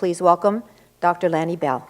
please welcome Dr. Lanny Bell.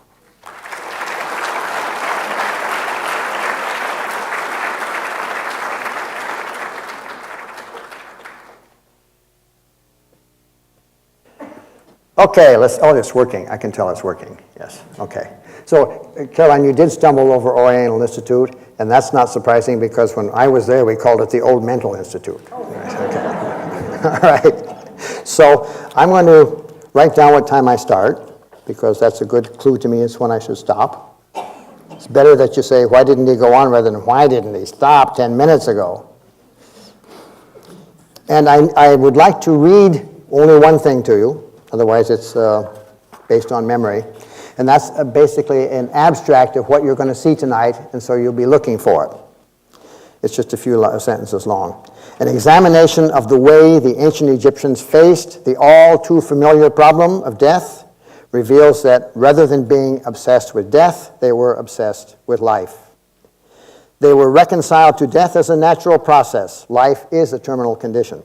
Okay, it's working. I can tell it's working. Yes, okay. So, Caroline, you did stumble over Oriental Institute, and that's not surprising because when I was there, we called it the Old Mental Institute. Oh. Okay. All right. So, I'm going to write down what time I start, because that's a good clue to me. It's when I should stop. It's better that you say, why didn't he go on, rather than why didn't he stop 10 minutes ago? And I would like to read only one thing to you. Otherwise, it's based on memory. And that's basically an abstract of what you're going to see tonight, and so you'll be looking for it. It's just a few sentences long. An examination of the way the ancient Egyptians faced the all too familiar problem of death reveals that rather than being obsessed with death, they were obsessed with life. They were reconciled to death as a natural process. Life is a terminal condition.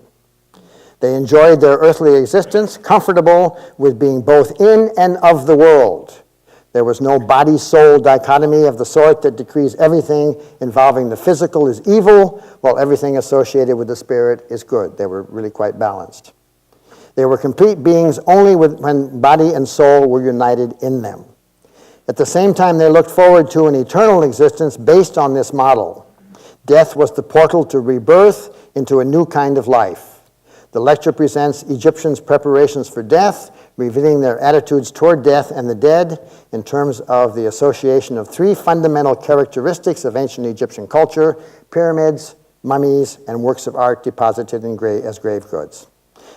They enjoyed their earthly existence, comfortable with being both in and of the world. There was no body-soul dichotomy of the sort that decrees everything involving the physical is evil, while everything associated with the spirit is good. They were really quite balanced. They were complete beings only when body and soul were united in them. At the same time, they looked forward to an eternal existence based on this model. Death was the portal to rebirth into a new kind of life. The lecture presents Egyptians' preparations for death, revealing their attitudes toward death and the dead in terms of the association of three fundamental characteristics of ancient Egyptian culture: pyramids, mummies, and works of art deposited as grave goods.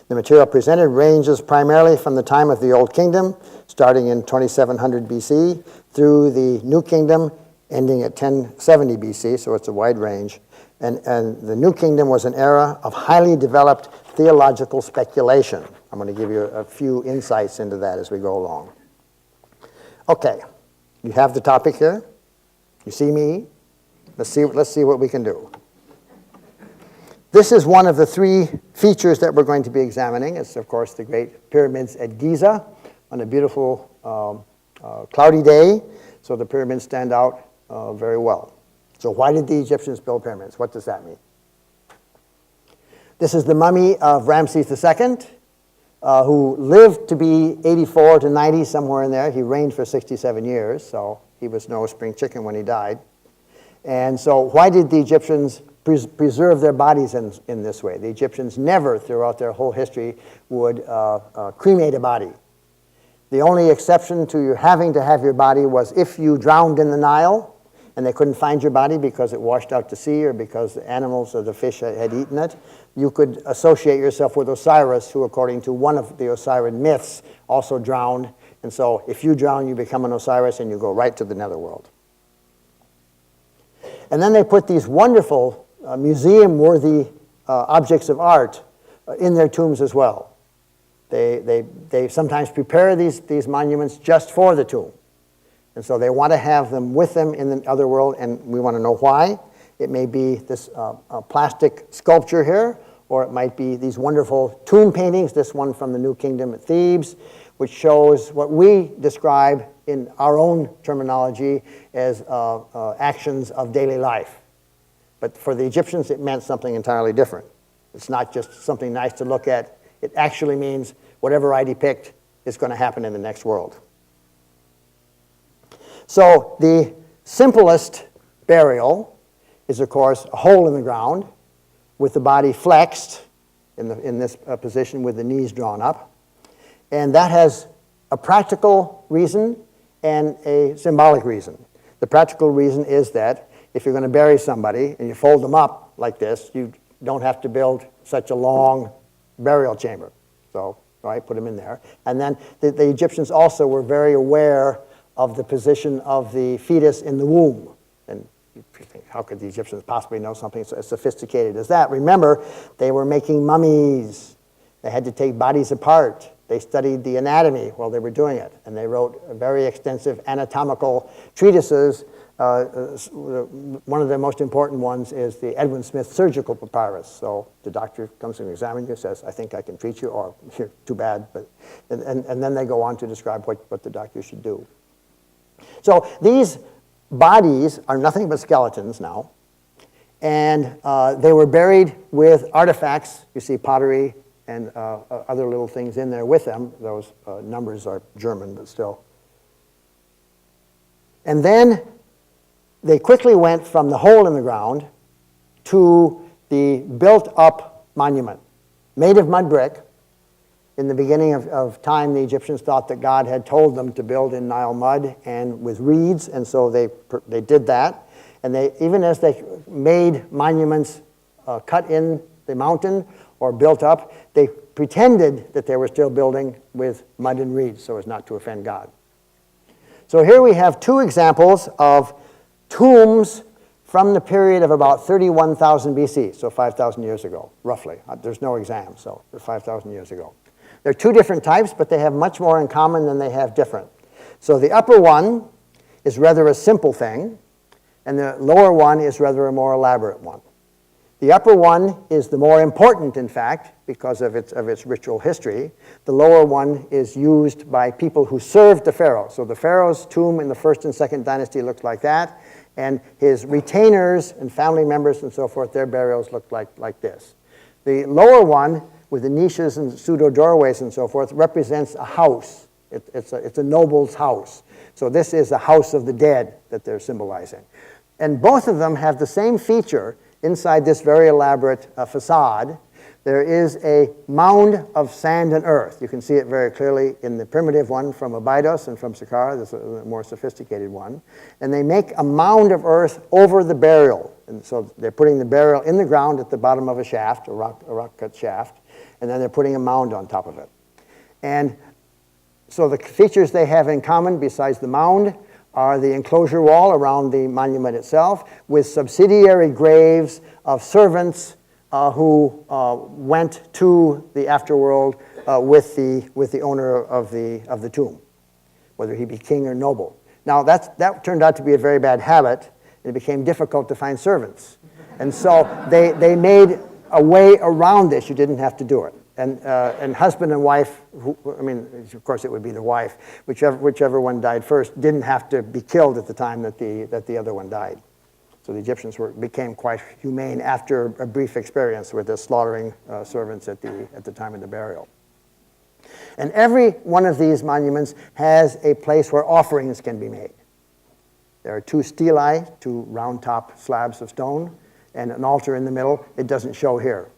The material presented ranges primarily from the time of the Old Kingdom, starting in 2700 BC, through the New Kingdom, ending at 1070 BC, so it's a wide range. And the New Kingdom was an era of highly developed theological speculation. I'm going to give you a few insights into that as we go along. Okay, you have the topic here. You see me. Let's see what we can do. This is one of the three features that we're going to be examining. It's, of course, the Great Pyramids at Giza on a beautiful cloudy day. So the pyramids stand out very well. So why did the Egyptians build pyramids? What does that mean? This is the mummy of Ramses II, who lived to be 84 to 90, somewhere in there. He reigned for 67 years, so he was no spring chicken when he died. And so why did the Egyptians preserve their bodies in this way? The Egyptians never, throughout their whole history, would cremate a body. The only exception to you having to have your body was if you drowned in the Nile, and they couldn't find your body because it washed out to sea or because the animals or the fish had eaten it, you could associate yourself with Osiris, who, according to one of the Osirian myths, also drowned. And so if you drown, you become an Osiris and you go right to the netherworld. And then they put these wonderful museum-worthy objects of art in their tombs as well. They sometimes prepare these monuments just for the tomb. And so they want to have them with them in the other world, and we want to know why. It may be this plastic sculpture here, or it might be these wonderful tomb paintings, this one from the New Kingdom at Thebes, which shows what we describe in our own terminology as actions of daily life. But for the Egyptians, it meant something entirely different. It's not just something nice to look at. It actually means whatever I depict is going to happen in the next world. So the simplest burial is, of course, a hole in the ground with the body flexed in this position with the knees drawn up. And that has a practical reason and a symbolic reason. The practical reason is that if you're going to bury somebody and you fold them up like this, you don't have to build such a long burial chamber. So, right, put them in there. And then the Egyptians also were very aware of the position of the fetus in the womb. And you think, how could the Egyptians possibly know something so sophisticated as that? Remember, they were making mummies. They had to take bodies apart. They studied the anatomy while they were doing it. And they wrote very extensive anatomical treatises One of the most important ones is the Edwin Smith surgical papyrus. So the doctor comes and examines you, says, I think I can treat you, or you're too bad. And then they go on to describe what the doctor should do. So these bodies are nothing but skeletons now. And they were buried with artifacts. You see pottery and other little things in there with them. Those numbers are German, but still. And then they quickly went from the hole in the ground to the built-up monument, made of mud brick. In the beginning of time, the Egyptians thought that God had told them to build in Nile mud and with reeds, and so they did that. And even as they made monuments cut in the mountain or built up, they pretended that they were still building with mud and reeds so as not to offend God. So here we have two examples of tombs from the period of about 31,000 BC, so 5,000 years ago, roughly. There's no exam, so 5,000 years ago. They're two different types, but they have much more in common than they have different. So the upper one is rather a simple thing, and the lower one is rather a more elaborate one. The upper one is the more important, in fact, because of its ritual history. The lower one is used by people who served the pharaoh. So the pharaoh's tomb in the first and second dynasty looked like that, and his retainers and family members and so forth, their burials looked like this. The lower one, with the niches and pseudo-doorways and so forth, represents a house. It's a noble's house. So this is the house of the dead that they're symbolizing. And both of them have the same feature inside this very elaborate facade. There is a mound of sand and earth. You can see it very clearly in the primitive one from Abydos and from Saqqara. There's a more sophisticated one. And they make a mound of earth over the burial. And so they're putting the burial in the ground at the bottom of a shaft, a rock-cut shaft, and then they're putting a mound on top of it. And so the features they have in common, besides the mound, are the enclosure wall around the monument itself, with subsidiary graves of servants who went to the afterworld with the owner of the tomb, whether he be king or noble. Now that turned out to be a very bad habit. It became difficult to find servants, and so they made a way around this. You didn't have to do it. And husband and wife, of course it would be the wife, whichever one died first, didn't have to be killed at the time that the other one died. So the Egyptians became quite humane after a brief experience with the slaughtering servants at the time of the burial. And every one of these monuments has a place where offerings can be made. There are two stelae, two round-top slabs of stone, and an altar in the middle. It doesn't show here.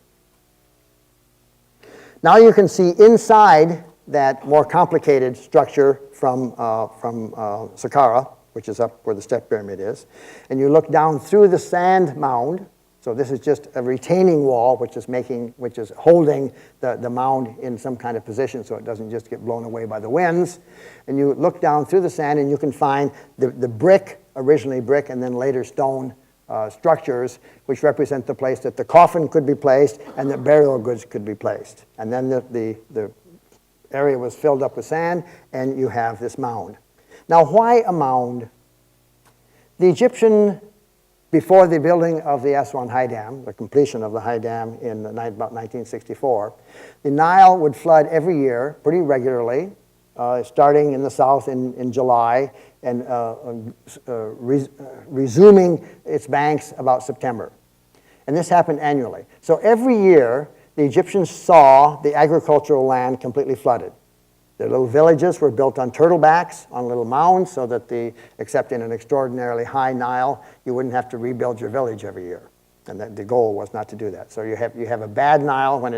Now you can see inside that more complicated structure from Saqqara, which is up where the step pyramid is, and you look down through the sand mound. So this is just a retaining wall, which is holding the mound in some kind of position, so it doesn't just get blown away by the winds. And you look down through the sand, and you can find the brick, originally brick, and then later stone structures, which represent the place that the coffin could be placed and that burial goods could be placed. And then the area was filled up with sand, and you have this mound. Now, why a mound? The Egyptian, before the building of the Aswan High Dam, the completion of the High Dam in about 1964, the Nile would flood every year pretty regularly, starting in the south in July and resuming its banks about September. And this happened annually. So every year, the Egyptians saw the agricultural land completely flooded. Their little villages were built on turtlebacks, on little mounds, so that except in an extraordinarily high Nile, you wouldn't have to rebuild your village every year. And the goal was not to do that. So you have a bad Nile when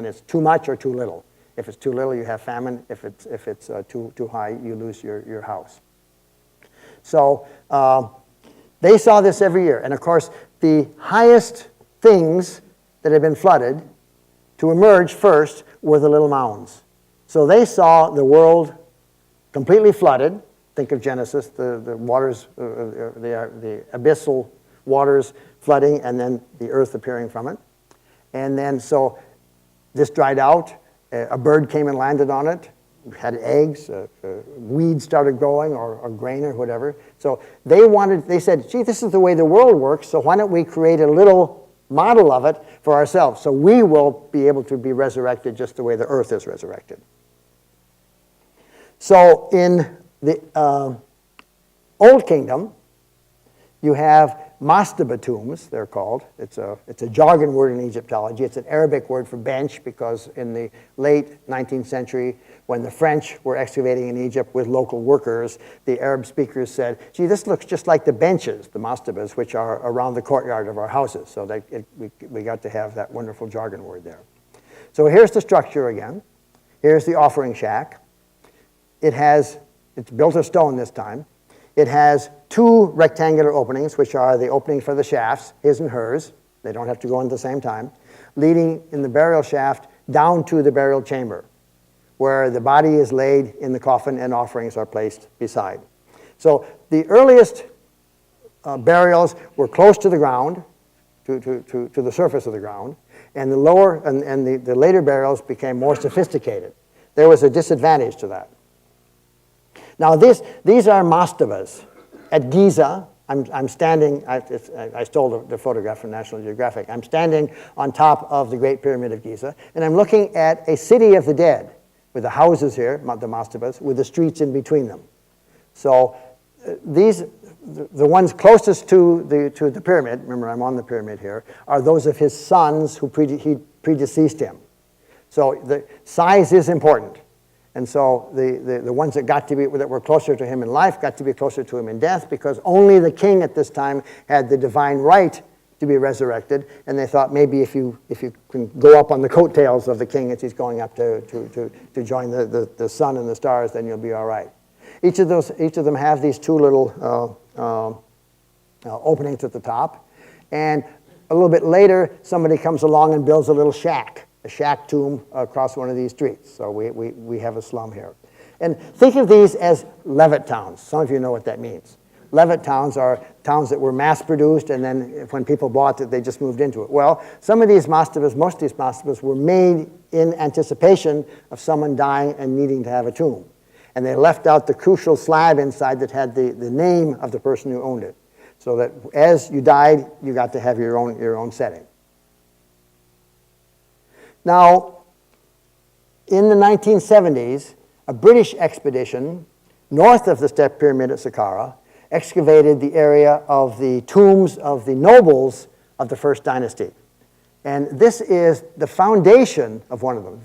it's too much or too little. If it's too little, you have famine. If it's too high, you lose your house. So they saw this every year. And of course, the highest things that had been flooded to emerge first were the little mounds. So they saw the world completely flooded. Think of Genesis, the waters, the abyssal waters flooding, and then the earth appearing from it. And then so this dried out. A bird came and landed on it. had eggs, weeds started growing, or grain or whatever. So they said, gee, this is the way the world works, so why don't we create a little model of it for ourselves, so we will be able to be resurrected just the way the earth is resurrected. So in the Old Kingdom, you have mastaba tombs, they're called. It's a jargon word in Egyptology. It's an Arabic word for bench, because in the late 19th century, when the French were excavating in Egypt with local workers, the Arab speakers said, gee, this looks just like the benches, the mastabas, which are around the courtyard of our houses. So we got to have that wonderful jargon word there. So here's the structure again. Here's the offering shack. It's built of stone this time. It has two rectangular openings, which are the opening for the shafts, his and hers. They don't have to go in at the same time, leading in the burial shaft down to the burial chamber, where the body is laid in the coffin and offerings are placed beside. So the earliest burials were close to the ground, to the surface of the ground, and the later burials became more sophisticated. There was a disadvantage to that. Now these are mastabas. At Giza, I'm standing, I stole the photograph from National Geographic. I'm standing on top of the Great Pyramid of Giza, and I'm looking at a city of the dead, with the houses here, the mastabas, with the streets in between them. So the ones closest to the pyramid, remember I'm on the pyramid here, are those of his sons who predeceased him. So the size is important. And so the ones that were closer to him in life got to be closer to him in death, because only the king at this time had the divine right to be resurrected. And they thought maybe if you can go up on the coattails of the king as he's going up to join the sun and the stars, then you'll be all right. Each of them have these two little openings at the top. And a little bit later, somebody comes along and builds a little shack. A shack tomb across one of these streets. So we have a slum here. And think of these as Levitt towns. Some of you know what that means. Levitt towns are towns that were mass-produced, and then when people bought it, they just moved into it. Well, some of these mastabas, most of these mastabas, were made in anticipation of someone dying and needing to have a tomb. And they left out the crucial slab inside that had the name of the person who owned it, so that as you died, you got to have your own setting. Now, in the 1970s, a British expedition north of the Step Pyramid at Saqqara excavated the area of the tombs of the nobles of the First Dynasty. And this is the foundation of one of them.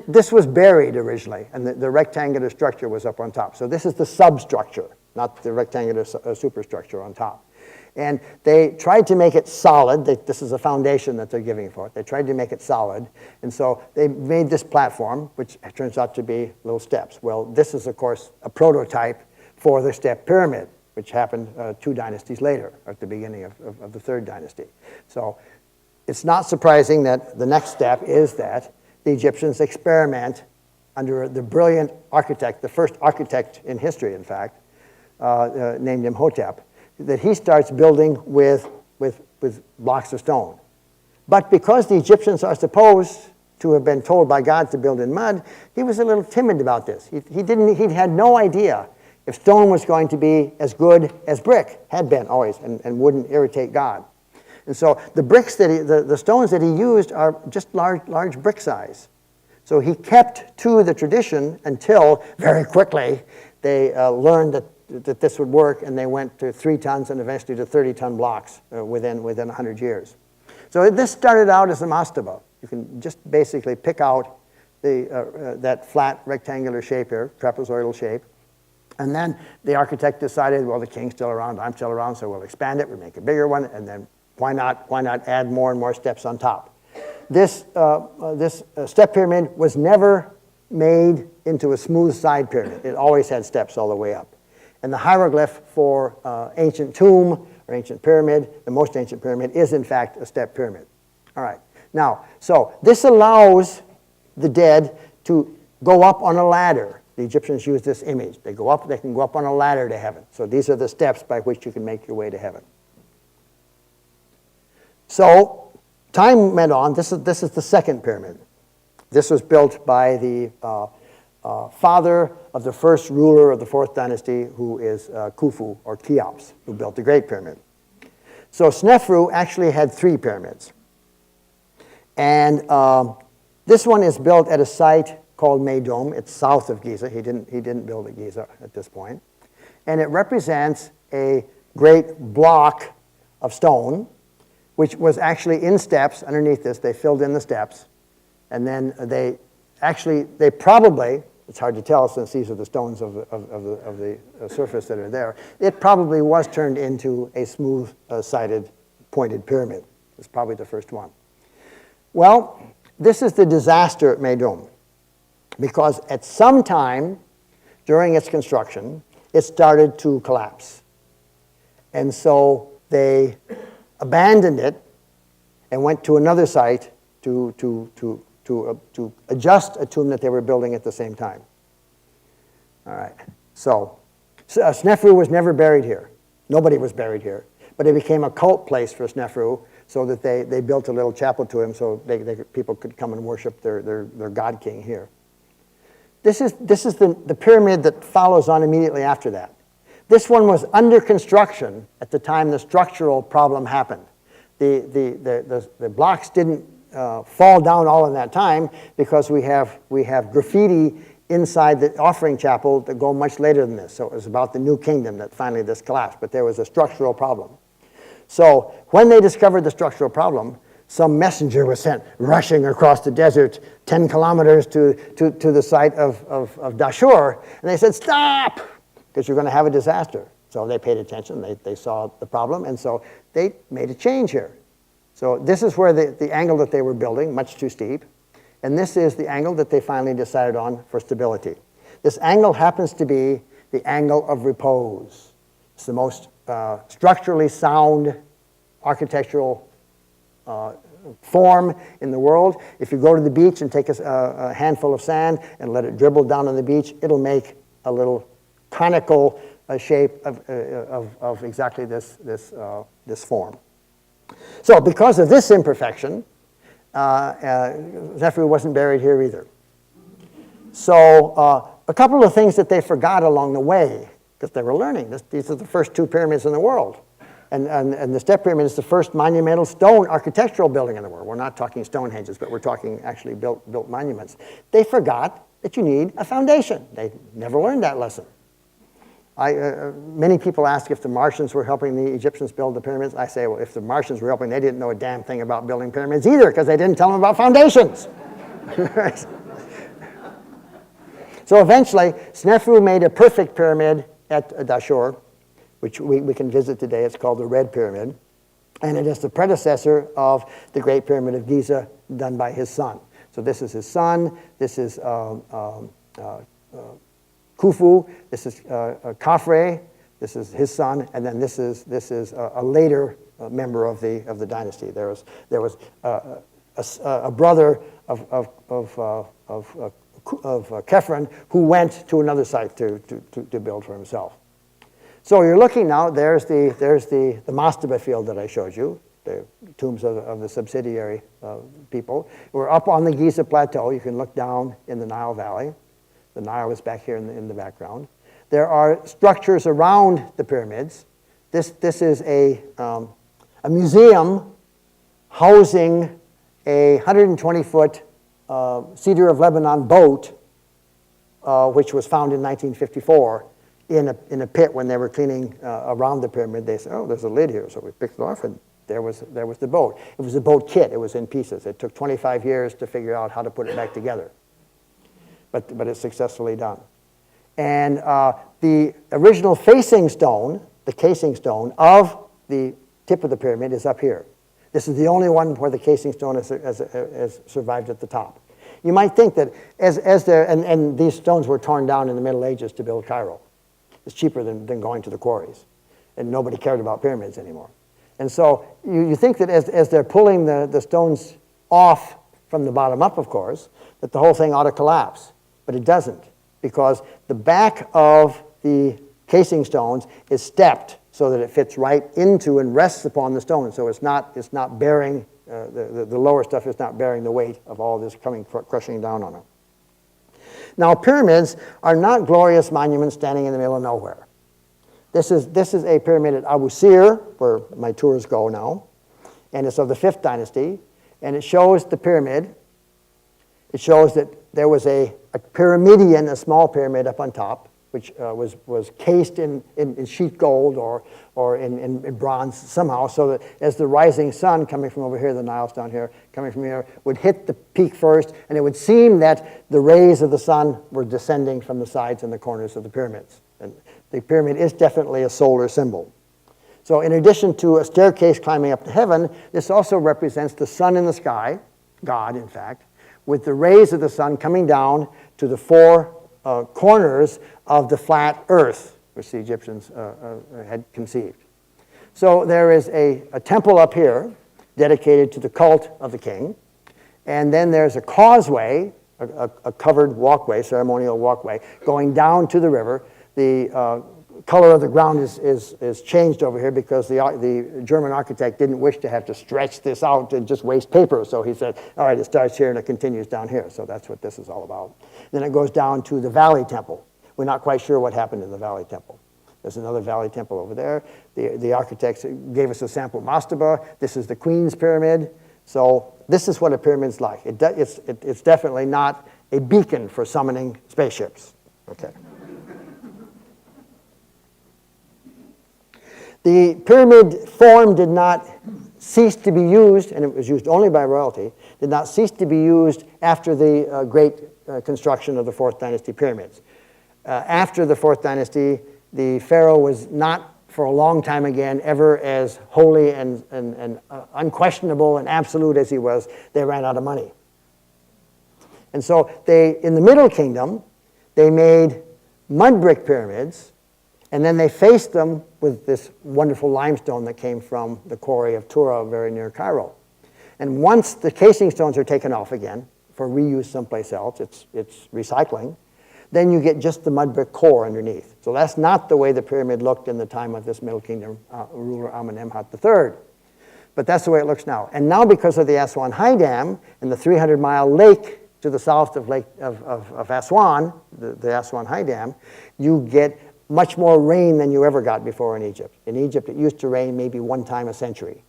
This was buried originally, and the rectangular structure was up on top. So this is the substructure, not the rectangular superstructure on top. And they tried to make it solid. This is a foundation that they're giving for it. They tried to make it solid. And so they made this platform, which turns out to be little steps. Well, this is, of course, a prototype for the Step Pyramid, which happened 2 dynasties later, at the beginning of the 3rd dynasty. So it's not surprising that the next step is that the Egyptians experiment under the brilliant architect, the first architect in history, in fact, named Imhotep, that he starts building with blocks of stone. But because the Egyptians are supposed to have been told by God to build in mud, he was a little timid about this. He had no idea if stone was going to be as good as brick, had been always, and wouldn't irritate God. And so the bricks the stones that he used are just large brick size. So he kept to the tradition until very quickly they learned that this would work, and they went to 3 tons and eventually to 30-ton blocks within 100 years. So this started out as a mastaba. You can just basically pick out that flat rectangular shape here, trapezoidal shape, and then the architect decided, well, the king's still around, I'm still around, so we'll expand it, we'll make a bigger one, and then why not add more and more steps on top? This step pyramid was never made into a smooth side pyramid. It always had steps all the way up. And the hieroglyph for ancient tomb or ancient pyramid, the most ancient pyramid, is in fact a step pyramid. All right. Now, so this allows the dead to go up on a ladder. The Egyptians use this image. They can go up on a ladder to heaven. So these are the steps by which you can make your way to heaven. So time went on. This is the second pyramid. This was built by the father of the first ruler of the 4th dynasty, who is Khufu, or Cheops, who built the Great Pyramid. So Snefru actually had 3 pyramids. And this one is built at a site called Meidum. It's south of Giza. He didn't build at Giza at this point. And it represents a great block of stone, which was actually in steps underneath this. They filled in the steps. And then they probably, it's hard to tell since these are the stones of the surface that are there, it probably was turned into a smooth-sided, pointed pyramid. It's probably the first one. Well, this is the disaster at Meidum, because at some time during its construction, it started to collapse. And so they abandoned it and went to another site to adjust a tomb that they were building at the same time. All right. So Snefru was never buried here. Nobody was buried here. But it became a cult place for Snefru, so that they built a little chapel to him so people could come and worship their god king here. This is the pyramid that follows on immediately after that. This one was under construction at the time the structural problem happened. The blocks didn't fall down all in that time, because we have graffiti inside the offering chapel that go much later than this. So it was about the New Kingdom that finally this collapsed, but there was a structural problem. So when they discovered the structural problem, some messenger was sent rushing across the desert 10 kilometers to the site of Dashur, and they said, "Stop, because you're going to have a disaster." So they paid attention, they saw the problem, and so they made a change here. So this is where the angle that they were building, much too steep, and this is the angle that they finally decided on for stability. This angle happens to be the angle of repose. It's the most structurally sound architectural form in the world. If you go to the beach and take a handful of sand and let it dribble down on the beach, it'll make a little conical shape of exactly this form. So because of this imperfection, Snefru wasn't buried here either. So a couple of things that they forgot along the way, because they were learning. These are the first 2 pyramids in the world. And the Step Pyramid is the first monumental stone architectural building in the world. We're not talking Stonehenges, but we're talking actually built monuments. They forgot that you need a foundation. They never learned that lesson. Many people ask if the Martians were helping the Egyptians build the pyramids. I say, well, if the Martians were helping, they didn't know a damn thing about building pyramids either, because they didn't tell them about foundations. So eventually, Snefru made a perfect pyramid at Dashur, which we can visit today. It's called the Red Pyramid. And it is the predecessor of the Great Pyramid of Giza, done by his son. So this is his son. This is Khufu. This is Khafre. This is his son. And then this is a later member of the dynasty. There was a brother of Khephren who went to another site to build for himself. So you're looking now, there's the mastaba field that I showed you, the tombs of the subsidiary people. We're up on the Giza Plateau. You can look down in the Nile Valley. The Nile is back here in the background. There are structures around the pyramids. This is a museum housing a 120-foot Cedar of Lebanon boat, which was found in 1954 in a pit when they were cleaning around the pyramid. They said, "Oh, there's a lid here," so we picked it off, and there was the boat. It was a boat kit. It was in pieces. It took 25 years to figure out how to put it back together, but it's successfully done. And the original facing stone, the casing stone of the tip of the pyramid, is up here. This is the only one where the casing stone has survived at the top. You might think that and these stones were torn down in the Middle Ages to build Cairo. It's cheaper than going to the quarries. And nobody cared about pyramids anymore. And so you think that as they're pulling the stones off from the bottom up, of course, that the whole thing ought to collapse. But it doesn't, because the back of the casing stones is stepped so that it fits right into and rests upon the stone. So it's not bearing, the lower stuff is not bearing the weight of all this crushing down on it. Now, pyramids are not glorious monuments standing in the middle of nowhere. This is a pyramid at Abu Sir, where my tours go now, and it's of the 5th dynasty, and it shows the pyramid. It shows that there was a pyramidion, a small pyramid up on top, which was cased in sheet gold or in bronze somehow, so that as the rising sun coming from over here, the Nile's down here, coming from here, would hit the peak first, and it would seem that the rays of the sun were descending from the sides and the corners of the pyramids. And the pyramid is definitely a solar symbol. So in addition to a staircase climbing up to heaven, this also represents the sun in the sky, God in fact, with the rays of the sun coming down to the 4 corners of the flat earth, which the Egyptians had conceived. So there is a temple up here dedicated to the cult of the king, and then there's a causeway, a covered walkway, ceremonial walkway, going down to the river. The color of the ground is changed over here because the German architect didn't wish to have to stretch this out and just waste paper. So he said, all right, it starts here and it continues down here. So that's what this is all about. Then it goes down to the Valley Temple. We're not quite sure what happened in the Valley Temple. There's another Valley Temple over there. The architects gave us a sample mastaba. This is the Queen's Pyramid. So this is what a pyramid's like. It's definitely not a beacon for summoning spaceships. Okay. The pyramid form did not cease to be used, and it was used only by royalty, did not cease to be used after the great construction of the 4th dynasty pyramids. After the 4th dynasty, the pharaoh was not, for a long time again, ever as holy and unquestionable and absolute as he was. They ran out of money. And so in the Middle Kingdom, they made mud brick pyramids, and then they faced them with this wonderful limestone that came from the quarry of Tura, very near Cairo. And once the casing stones are taken off again for reuse someplace else, it's recycling, then you get just the mud brick core underneath. So that's not the way the pyramid looked in the time of this Middle Kingdom ruler Amenemhat III. But that's the way it looks now. And now because of the Aswan High Dam and the 300-mile lake to the south of Aswan, the Aswan High Dam, you get much more rain than you ever got before in Egypt. In Egypt, it used to rain maybe 1 time a century.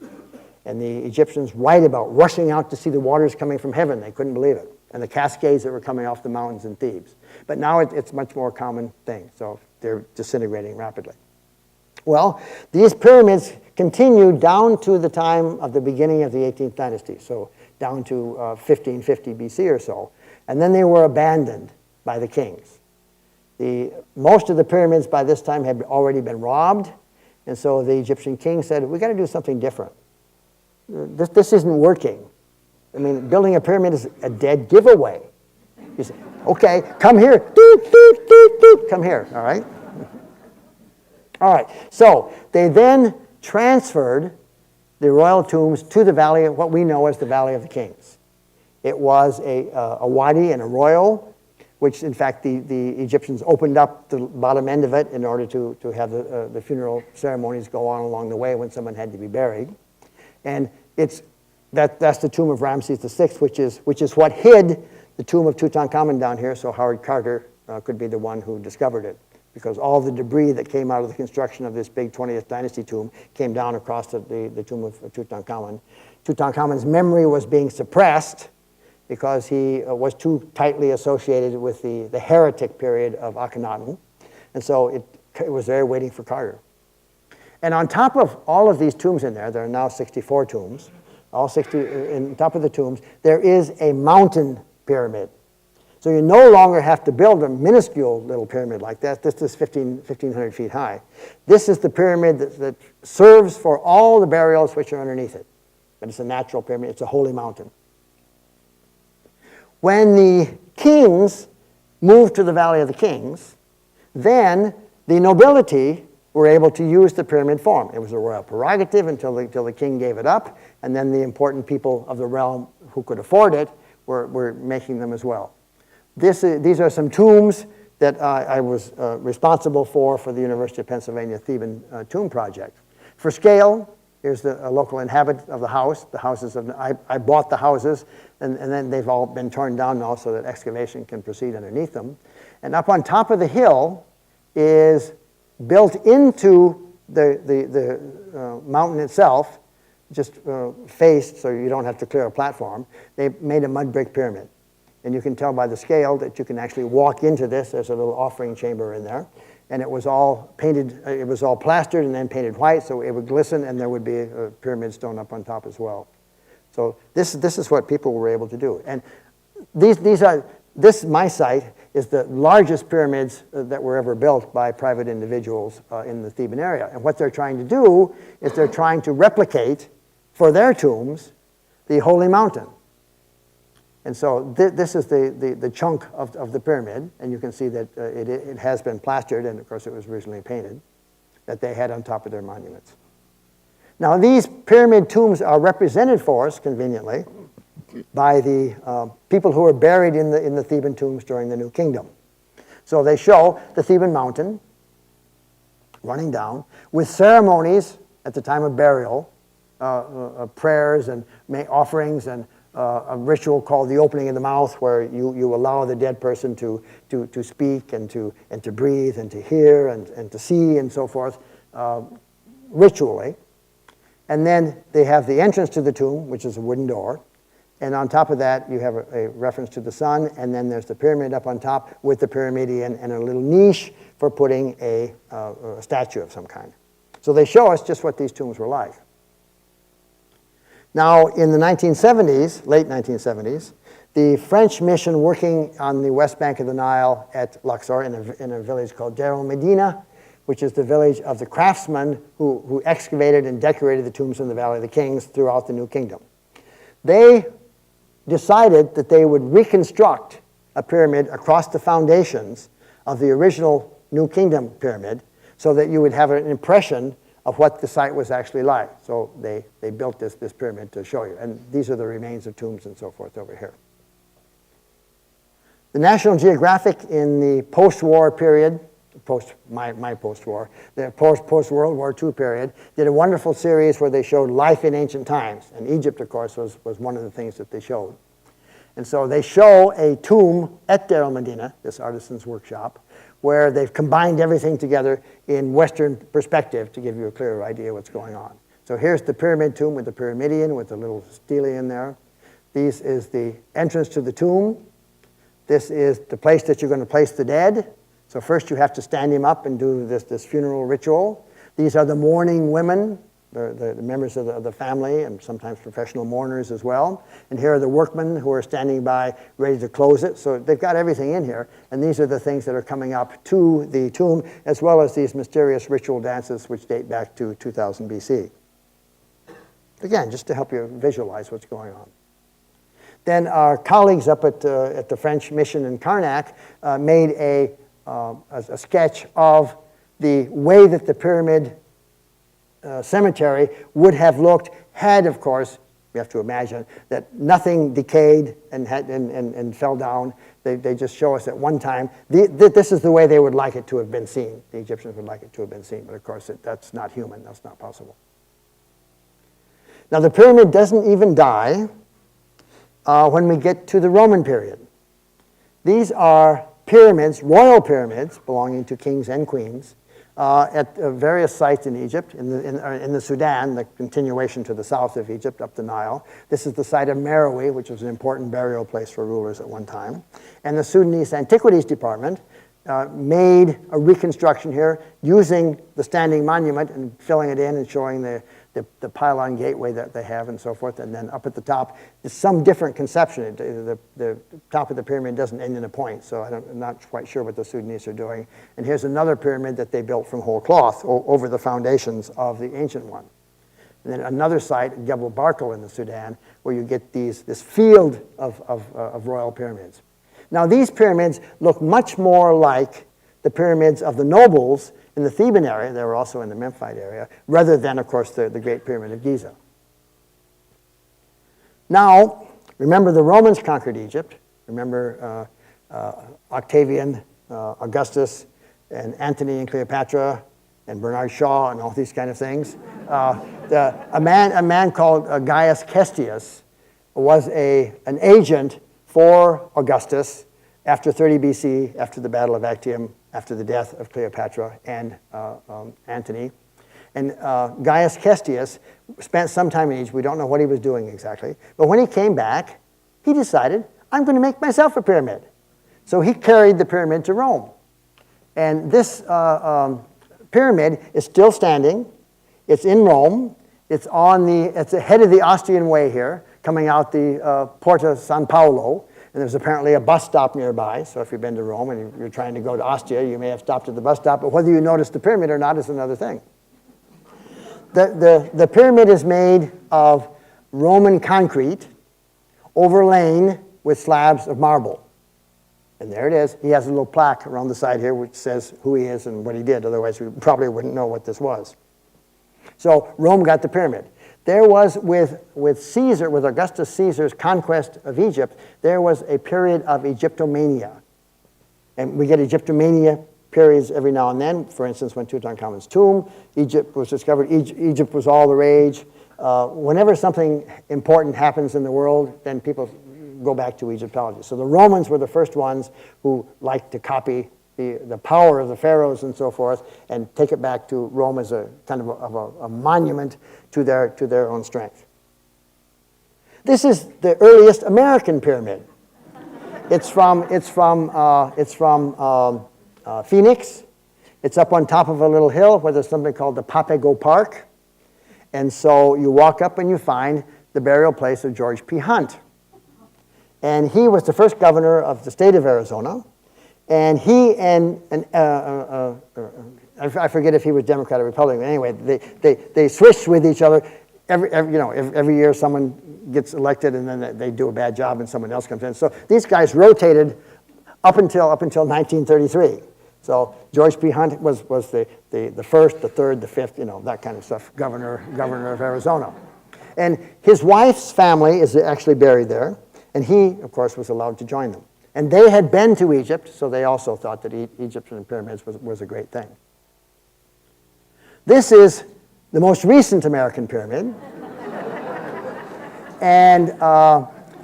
And the Egyptians write about rushing out to see the waters coming from heaven. They couldn't believe it. And the cascades that were coming off the mountains in Thebes. But now it's much more common thing. So they're disintegrating rapidly. Well, these pyramids continued down to the time of the beginning of the 18th dynasty. So down to 1550 BC or so. And then they were abandoned by the kings. Most of the pyramids by this time had already been robbed, and so the Egyptian king said, we got to do something different. This isn't working. I mean, building a pyramid is a dead giveaway. You say, okay, come here, come here, all right? All right, so they then transferred the royal tombs to the valley, what we know as the Valley of the Kings. It was a wadi and a royal, which in fact the Egyptians opened up the bottom end of it in order to have the funeral ceremonies go on along the way when someone had to be buried. And that's the tomb of Ramses VI, which is what hid the tomb of Tutankhamun down here, so Howard Carter could be the one who discovered it, because all the debris that came out of the construction of this big 20th dynasty tomb came down across the tomb of Tutankhamun. Tutankhamun's memory was being suppressed because he was too tightly associated with the heretic period of Akhenaten. And so it was there waiting for Carter. And on top of all of these tombs in there are now 64 tombs, all 60, on top of the tombs, there is a mountain pyramid. So you no longer have to build a minuscule little pyramid like that. This is 1,500 feet high. This is the pyramid that serves for all the burials which are underneath it. But it's a natural pyramid. It's a holy mountain. When the kings moved to the Valley of the Kings, then the nobility were able to use the pyramid form. It was a royal prerogative until the king gave it up, and then the important people of the realm who could afford it were making them as well. These are some tombs that I was responsible for the University of Pennsylvania Theban tomb project. For scale, Here's a local inhabitant of the house. The houses I bought the houses, and then they've all been torn down now so that excavation can proceed underneath them. And up on top of the hill is built into the mountain itself, just faced so you don't have to clear a platform. They made a mud brick pyramid. And you can tell by the scale that you can actually walk into this. There's a little offering chamber in there. And it was all painted, it was all plastered and then painted white, so it would glisten, and there would be a pyramid stone up on top as well. So this is what people were able to do. And my site is the largest pyramids that were ever built by private individuals in the Theban area. And what they're trying to do is they're trying to replicate, for their tombs, the Holy Mountain. And so this is the chunk of the pyramid, and you can see that it has been plastered, and of course it was originally painted, that they had on top of their monuments. Now these pyramid tombs are represented for us, conveniently, by the people who were buried in the Theban tombs during the New Kingdom. So they show the Theban mountain running down, with ceremonies at the time of burial, prayers and offerings, and a ritual called the opening of the mouth, where you allow the dead person to speak and to breathe and to hear and to see and so forth, ritually. And then they have the entrance to the tomb, which is a wooden door. And on top of that, you have a reference to the sun, and then there's the pyramid up on top with the pyramidion and a little niche for putting a statue of some kind. So they show us just what these tombs were like. Now, in the 1970s, late 1970s, the French mission working on the west bank of the Nile at Luxor in a village called Deir el-Medina, which is the village of the craftsmen who excavated and decorated the tombs in the Valley of the Kings throughout the New Kingdom. They decided that they would reconstruct a pyramid across the foundations of the original New Kingdom pyramid so that you would have an impression of what the site was actually like. So they built this pyramid to show you. And these are the remains of tombs and so forth over here. The National Geographic in the post-war period, my post-war, the post-World War II period, did a wonderful series where they showed life in ancient times. And Egypt, of course, was one of the things that they showed. And so they show a tomb at Deir el-Medina, this artisan's workshop, where they've combined everything together in Western perspective to give you a clearer idea what's going on. So here's the pyramid tomb with the pyramidion with the little stele in there. This is the entrance to the tomb. This is the place that you're going to place the dead. So first you have to stand him up and do this funeral ritual. These are the mourning women, the members of the family, and sometimes professional mourners as well. And here are the workmen who are standing by ready to close it. So they've got everything in here. And these are the things that are coming up to the tomb, as well as these mysterious ritual dances which date back to 2000 BC. Again, just to help you visualize what's going on. Then our colleagues up at the French mission in Karnak made a sketch of the way that the pyramid cemetery would have looked had, of course, we have to imagine, that nothing decayed and fell down. They just show us at one time, this is the way they would like it to have been seen. The Egyptians would like it to have been seen, but of course that's not human, that's not possible. Now the pyramid doesn't even die when we get to the Roman period. These are pyramids, royal pyramids, belonging to kings and queens, at various sites in Egypt, in the Sudan, the continuation to the south of Egypt, up the Nile. This is the site of Meroe, which was an important burial place for rulers at one time. And the Sudanese Antiquities Department made a reconstruction here using the standing monument and filling it in and showing the pylon gateway that they have and so forth. And then up at the top, there's some different conception. The top of the pyramid doesn't end in a point, so I'm not quite sure what the Sudanese are doing. And here's another pyramid that they built from whole cloth over the foundations of the ancient one. And then another site, Gebel Barkal in the Sudan, where you get this field of royal pyramids. Now these pyramids look much more like the pyramids of the nobles in the Theban area, they were also in the Memphite area, rather than, of course, the Great Pyramid of Giza. Now, remember the Romans conquered Egypt. Remember Octavian, Augustus, and Antony and Cleopatra and Bernard Shaw and all these kind of things. A man called Gaius Cestius was an agent for Augustus after 30 BC, after the Battle of Actium, after the death of Cleopatra and Antony. And Gaius Cestius spent some time in Egypt. We don't know what he was doing exactly. But when he came back, he decided, I'm going to make myself a pyramid. So he carried the pyramid to Rome. And this pyramid is still standing. It's in Rome. It's the head of the Ostian Way here, coming out the Porta San Paolo. And there's apparently a bus stop nearby. So if you've been to Rome and you're trying to go to Ostia, you may have stopped at the bus stop. But whether you notice the pyramid or not is another thing. The pyramid is made of Roman concrete overlain with slabs of marble. And there it is. He has a little plaque around the side here which says who he is and what he did. Otherwise, we probably wouldn't know what this was. So Rome got the pyramid. There was, with Augustus Caesar's conquest of Egypt, there was a period of Egyptomania. And we get Egyptomania periods every now and then. For instance, when Tutankhamun's tomb, Egypt was discovered. Egypt was all the rage. Whenever something important happens in the world, then people go back to Egyptology. So the Romans were the first ones who liked to copy the power of the pharaohs and so forth and take it back to Rome as a kind of a monument to their own strength. This is the earliest American pyramid. It's from Phoenix. It's up on top of a little hill where there's something called the Papago Park. And so you walk up and you find the burial place of George P. Hunt. And he was the first governor of the state of Arizona. And he I forget if he was Democrat or Republican. Anyway, they switched with each other. Every year someone gets elected and then they do a bad job and someone else comes in. So these guys rotated up until 1933. So George P. Hunt was the first, the third, the fifth, that kind of stuff, governor of Arizona. And his wife's family is actually buried there. And he, of course, was allowed to join them. And they had been to Egypt, so they also thought that Egyptian pyramids was a great thing. This is the most recent American pyramid. And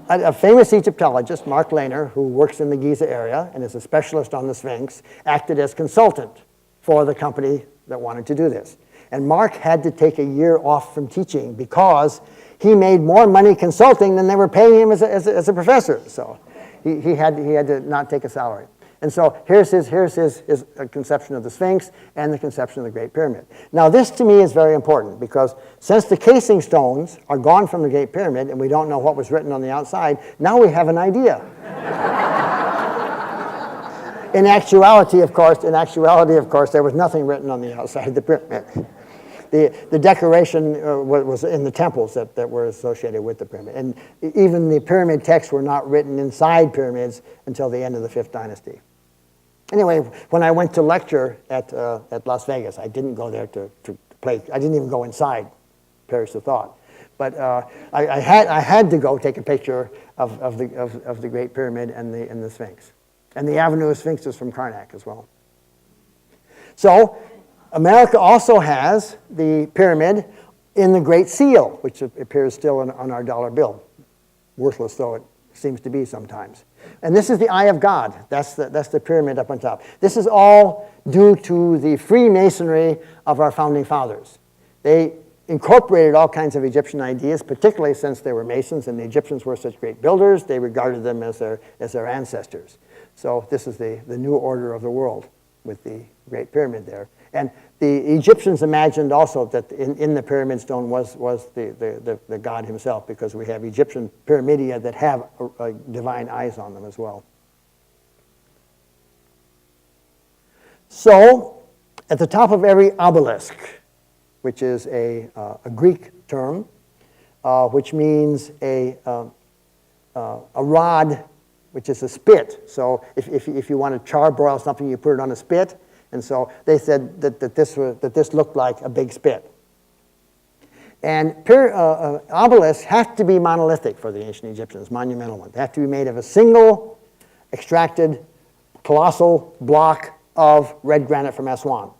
a famous Egyptologist, Mark Lehner, who works in the Giza area and is a specialist on the Sphinx, acted as consultant for the company that wanted to do this. And Mark had to take a year off from teaching because he made more money consulting than they were paying him as a professor. So he had to not take a salary. And so here's his conception of the Sphinx and the conception of the Great Pyramid. Now this to me is very important because since the casing stones are gone from the Great Pyramid and we don't know what was written on the outside, now we have an idea. In actuality, of course, there was nothing written on the outside of the pyramid. The decoration was in the temples that were associated with the pyramid. And even the pyramid texts were not written inside pyramids until the end of the 5th dynasty. Anyway, when I went to lecture at Las Vegas, I didn't go there to play. I didn't even go inside, perish the thought. But I had to go take a picture of the Great Pyramid and the Sphinx. And the Avenue of Sphinxes from Karnak as well. So America also has the pyramid in the Great Seal, which appears still on our dollar bill, worthless though it seems to be sometimes. And this is the Eye of God. That's the pyramid up on top. This is all due to the Freemasonry of our founding fathers. They incorporated all kinds of Egyptian ideas, particularly since they were Masons and the Egyptians were such great builders, they regarded them as their ancestors. So this is the new order of the world with the Great Pyramid there. And the Egyptians imagined also that in the pyramid stone was the god himself, because we have Egyptian pyramidia that have divine eyes on them as well. So, at the top of every obelisk, which is a Greek term, which means a rod, which is a spit. So if you want to charbroil something, you put it on a spit. And so they said that this looked like a big spit. And obelisks have to be monolithic for the ancient Egyptians, monumental ones. They have to be made of a single extracted colossal block of red granite from Aswan.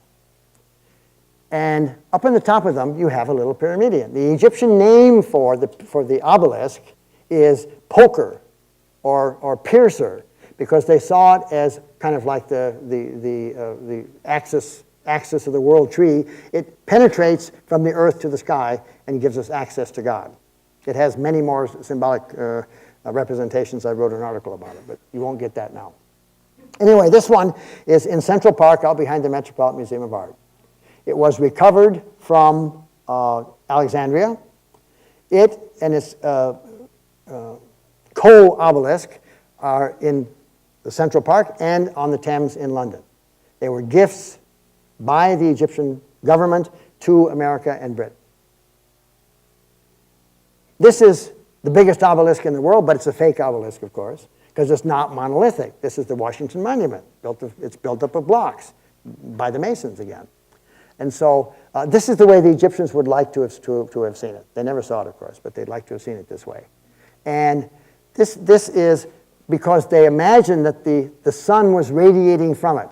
And up on the top of them, you have a little pyramidion. The Egyptian name for the obelisk is poker or piercer, because they saw it as kind of like the axis of the world tree. It penetrates from the earth to the sky and gives us access to God. It has many more symbolic representations. I wrote an article about it, but you won't get that now. Anyway, this one is in Central Park, out behind the Metropolitan Museum of Art. It was recovered from Alexandria. It and its co-obelisk are in the Central Park and on the Thames in London. They were gifts by the Egyptian government to America and Britain. This is the biggest obelisk in the world, but it's a fake obelisk, of course, because it's not monolithic. This is the Washington Monument. It's built up of blocks by the Masons again. And so this is the way the Egyptians would like to have seen it. They never saw it, of course, but they'd like to have seen it this way. And this is because they imagined that the sun was radiating from it.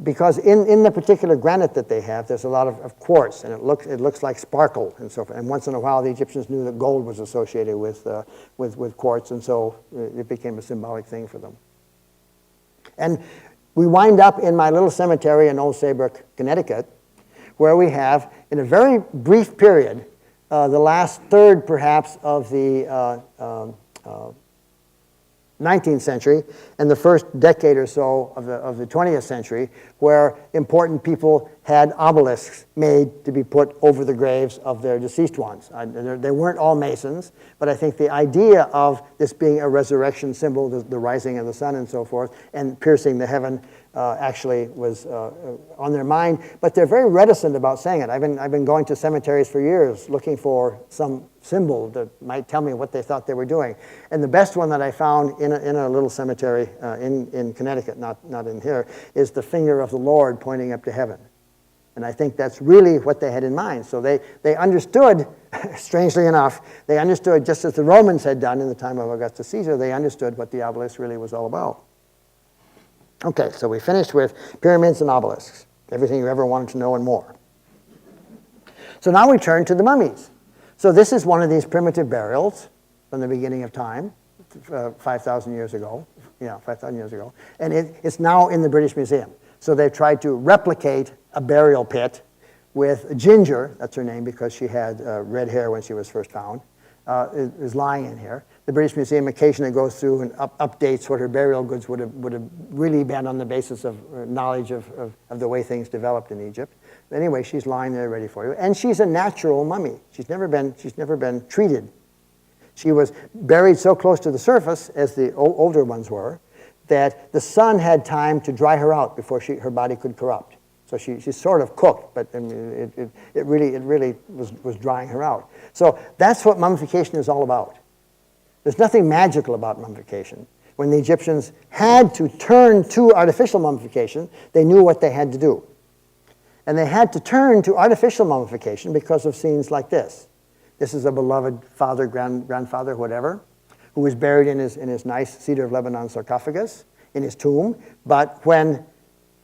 Because in the particular granite that they have, there's a lot of quartz, and it looks like sparkle and so forth. And once in a while, the Egyptians knew that gold was associated with quartz, and so it became a symbolic thing for them. And we wind up in my little cemetery in Old Saybrook, Connecticut, where we have, in a very brief period, the last third, perhaps, of the 19th century and the first decade or so of the 20th century, where important people had obelisks made to be put over the graves of their deceased ones. They weren't all Masons, but I think the idea of this being a resurrection symbol, the rising of the sun and so forth, and piercing the heaven actually was on their mind. But they're very reticent about saying it. I've been going to cemeteries for years looking for some symbol that might tell me what they thought they were doing. And the best one that I found in a little cemetery in Connecticut, not in here, is the finger of the Lord pointing up to heaven. And I think that's really what they had in mind. So they understood, strangely enough, they understood, just as the Romans had done in the time of Augustus Caesar, they understood what the obelisk really was all about. Okay, so we finished with pyramids and obelisks, everything you ever wanted to know and more. So now we turn to the mummies. So this is one of these primitive burials from the beginning of time, 5,000 years ago. Yeah, 5,000 years ago. And it's now in the British Museum. So they've tried to replicate a burial pit with Ginger, that's her name because she had red hair when she was first found, is lying in here. The British Museum occasionally goes through and updates what her burial goods would have really been on the basis of knowledge of the way things developed in Egypt. But anyway, she's lying there ready for you. And she's a natural mummy. She's never been treated. She was buried so close to the surface, as the older ones were, that the sun had time to dry her out before her body could corrupt. So she's sort of cooked, but it really was drying her out. So that's what mummification is all about. There's nothing magical about mummification. When the Egyptians had to turn to artificial mummification, they knew what they had to do. And they had to turn to artificial mummification because of scenes like this. This is a beloved father, grandfather, whatever, who was buried in his nice cedar of Lebanon sarcophagus, in his tomb. But when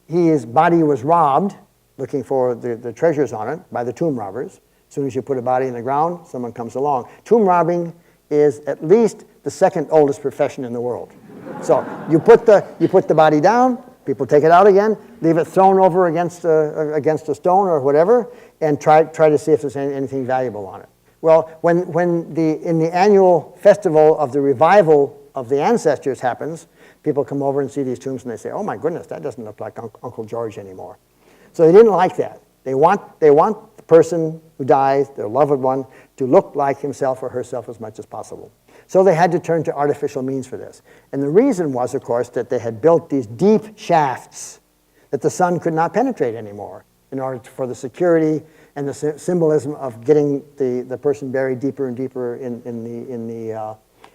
his body was robbed, looking for the treasures on it, by the tomb robbers, as soon as you put a body in the ground, someone comes along. Tomb robbing is at least the second oldest profession in the world. So you put the body down, people take it out again, leave it thrown over against a stone or whatever, and try to see if there's anything valuable on it. Well, when in the annual festival of the revival of the ancestors happens, people come over and see these tombs and they say, "Oh my goodness, that doesn't look like Uncle George anymore." So they didn't like that. They want the person who dies, their loved one, to look like himself or herself as much as possible. So they had to turn to artificial means for this. And the reason was, of course, that they had built these deep shafts that the sun could not penetrate anymore in order for the security and the symbolism of getting the person buried deeper and deeper in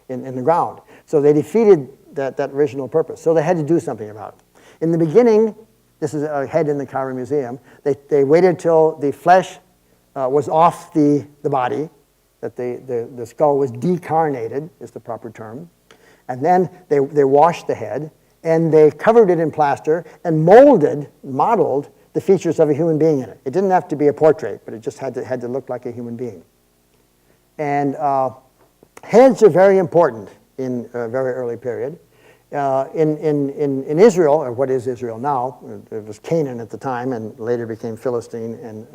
the ground. So they defeated that original purpose. So they had to do something about it. In the beginning, this is a head in the Cairo Museum, they waited till the flesh was off the body, that the skull was decarnated, is the proper term. And then they washed the head, and they covered it in plaster and modeled the features of a human being in it. It didn't have to be a portrait, but it just had to look like a human being. And heads are very important in a very early period. In Israel, or what is Israel now, it was Canaan at the time and later became Philistine and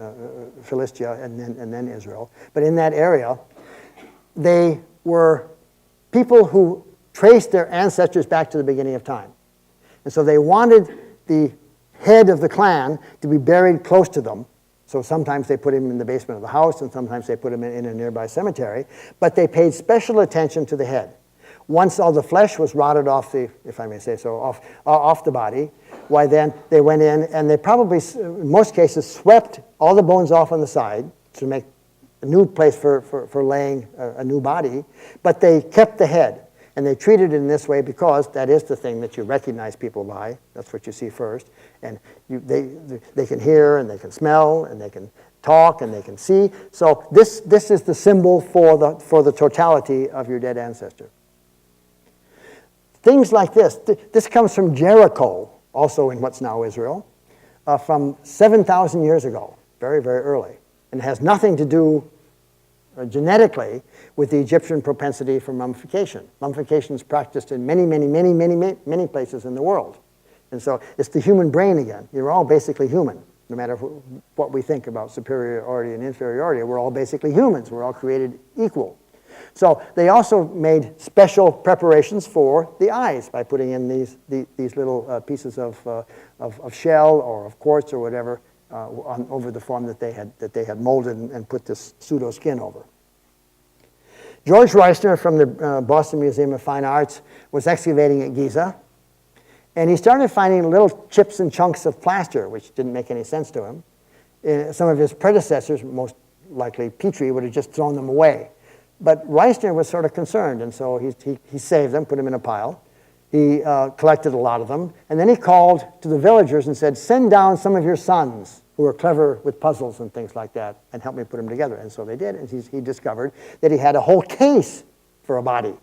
Philistia and then Israel. But in that area, they were people who traced their ancestors back to the beginning of time. And so they wanted the head of the clan to be buried close to them. So sometimes they put him in the basement of the house and sometimes they put him in a nearby cemetery. But they paid special attention to the head. Once all the flesh was rotted off the, if I may say so, off the body, why then they went in and they probably, in most cases, swept all the bones off on the side to make a new place for laying a new body, but they kept the head. And they treated it in this way because that is the thing that you recognize people by. That's what you see first. And they can hear and they can smell and they can talk and they can see. So this is the symbol for the totality of your dead ancestor. Things like this. This comes from Jericho, also in what's now Israel, from 7,000 years ago, very, very early. And it has nothing to do genetically with the Egyptian propensity for mummification. Mummification is practiced in many places in the world. And so it's the human brain again. You're all basically human, no matter what we think about superiority and inferiority. We're all basically humans. We're all created equal. So they also made special preparations for the eyes by putting in these little pieces of shell or of quartz or whatever over the form that they had molded and put this pseudo skin over. George Reisner from the Boston Museum of Fine Arts was excavating at Giza, and he started finding little chips and chunks of plaster, which didn't make any sense to him. Some of his predecessors, most likely Petrie, would have just thrown them away. But Reisner was sort of concerned, and so he saved them, put them in a pile. He collected a lot of them, and then he called to the villagers and said, send down some of your sons who are clever with puzzles and things like that, and help me put them together. And so they did, and he discovered that he had a whole case for a body.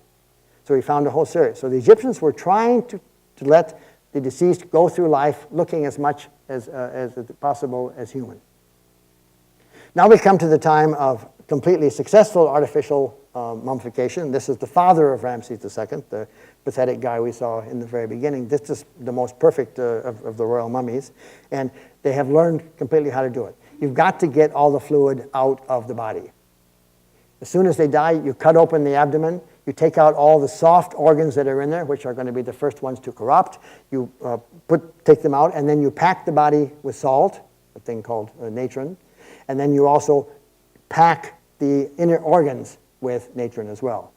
So he found a whole series. So the Egyptians were trying to let the deceased go through life looking as much as possible as human. Now we come to the time of completely successful artificial mummification. This is the father of Ramses II, the pathetic guy we saw in the very beginning. This is the most perfect of the royal mummies, and they have learned completely how to do it. You've got to get all the fluid out of the body. As soon as they die, you cut open the abdomen, you take out all the soft organs that are in there, which are going to be the first ones to corrupt. You take them out, and then you pack the body with salt, a thing called natron, and then you also pack the inner organs with natron as well.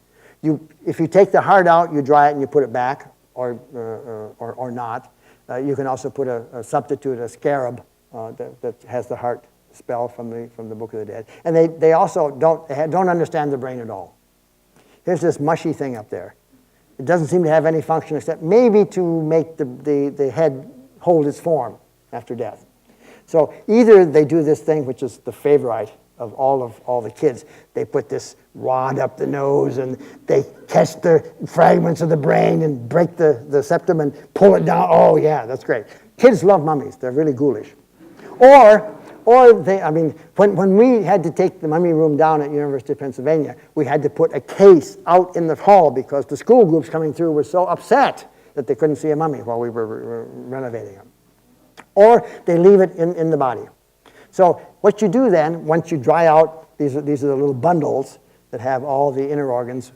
If you take the heart out, you dry it and you put it back, or not. You can also put a substitute, a scarab, that has the heart spell from the Book of the Dead. And they also don't understand the brain at all. Here's this mushy thing up there. It doesn't seem to have any function except maybe to make the head hold its form after death. So either they do this thing, which is the favorite of all the kids. They put this rod up the nose and they catch the fragments of the brain and break the septum and pull it down. Oh yeah, that's great. Kids love mummies. They're really ghoulish. Or they, I mean, when we had to take the mummy room down at University of Pennsylvania, we had to put a case out in the hall because the school groups coming through were so upset that they couldn't see a mummy while we were renovating them. Or they leave it in the body. So what you do then, once you dry out, these are the little bundles that have all the inner organs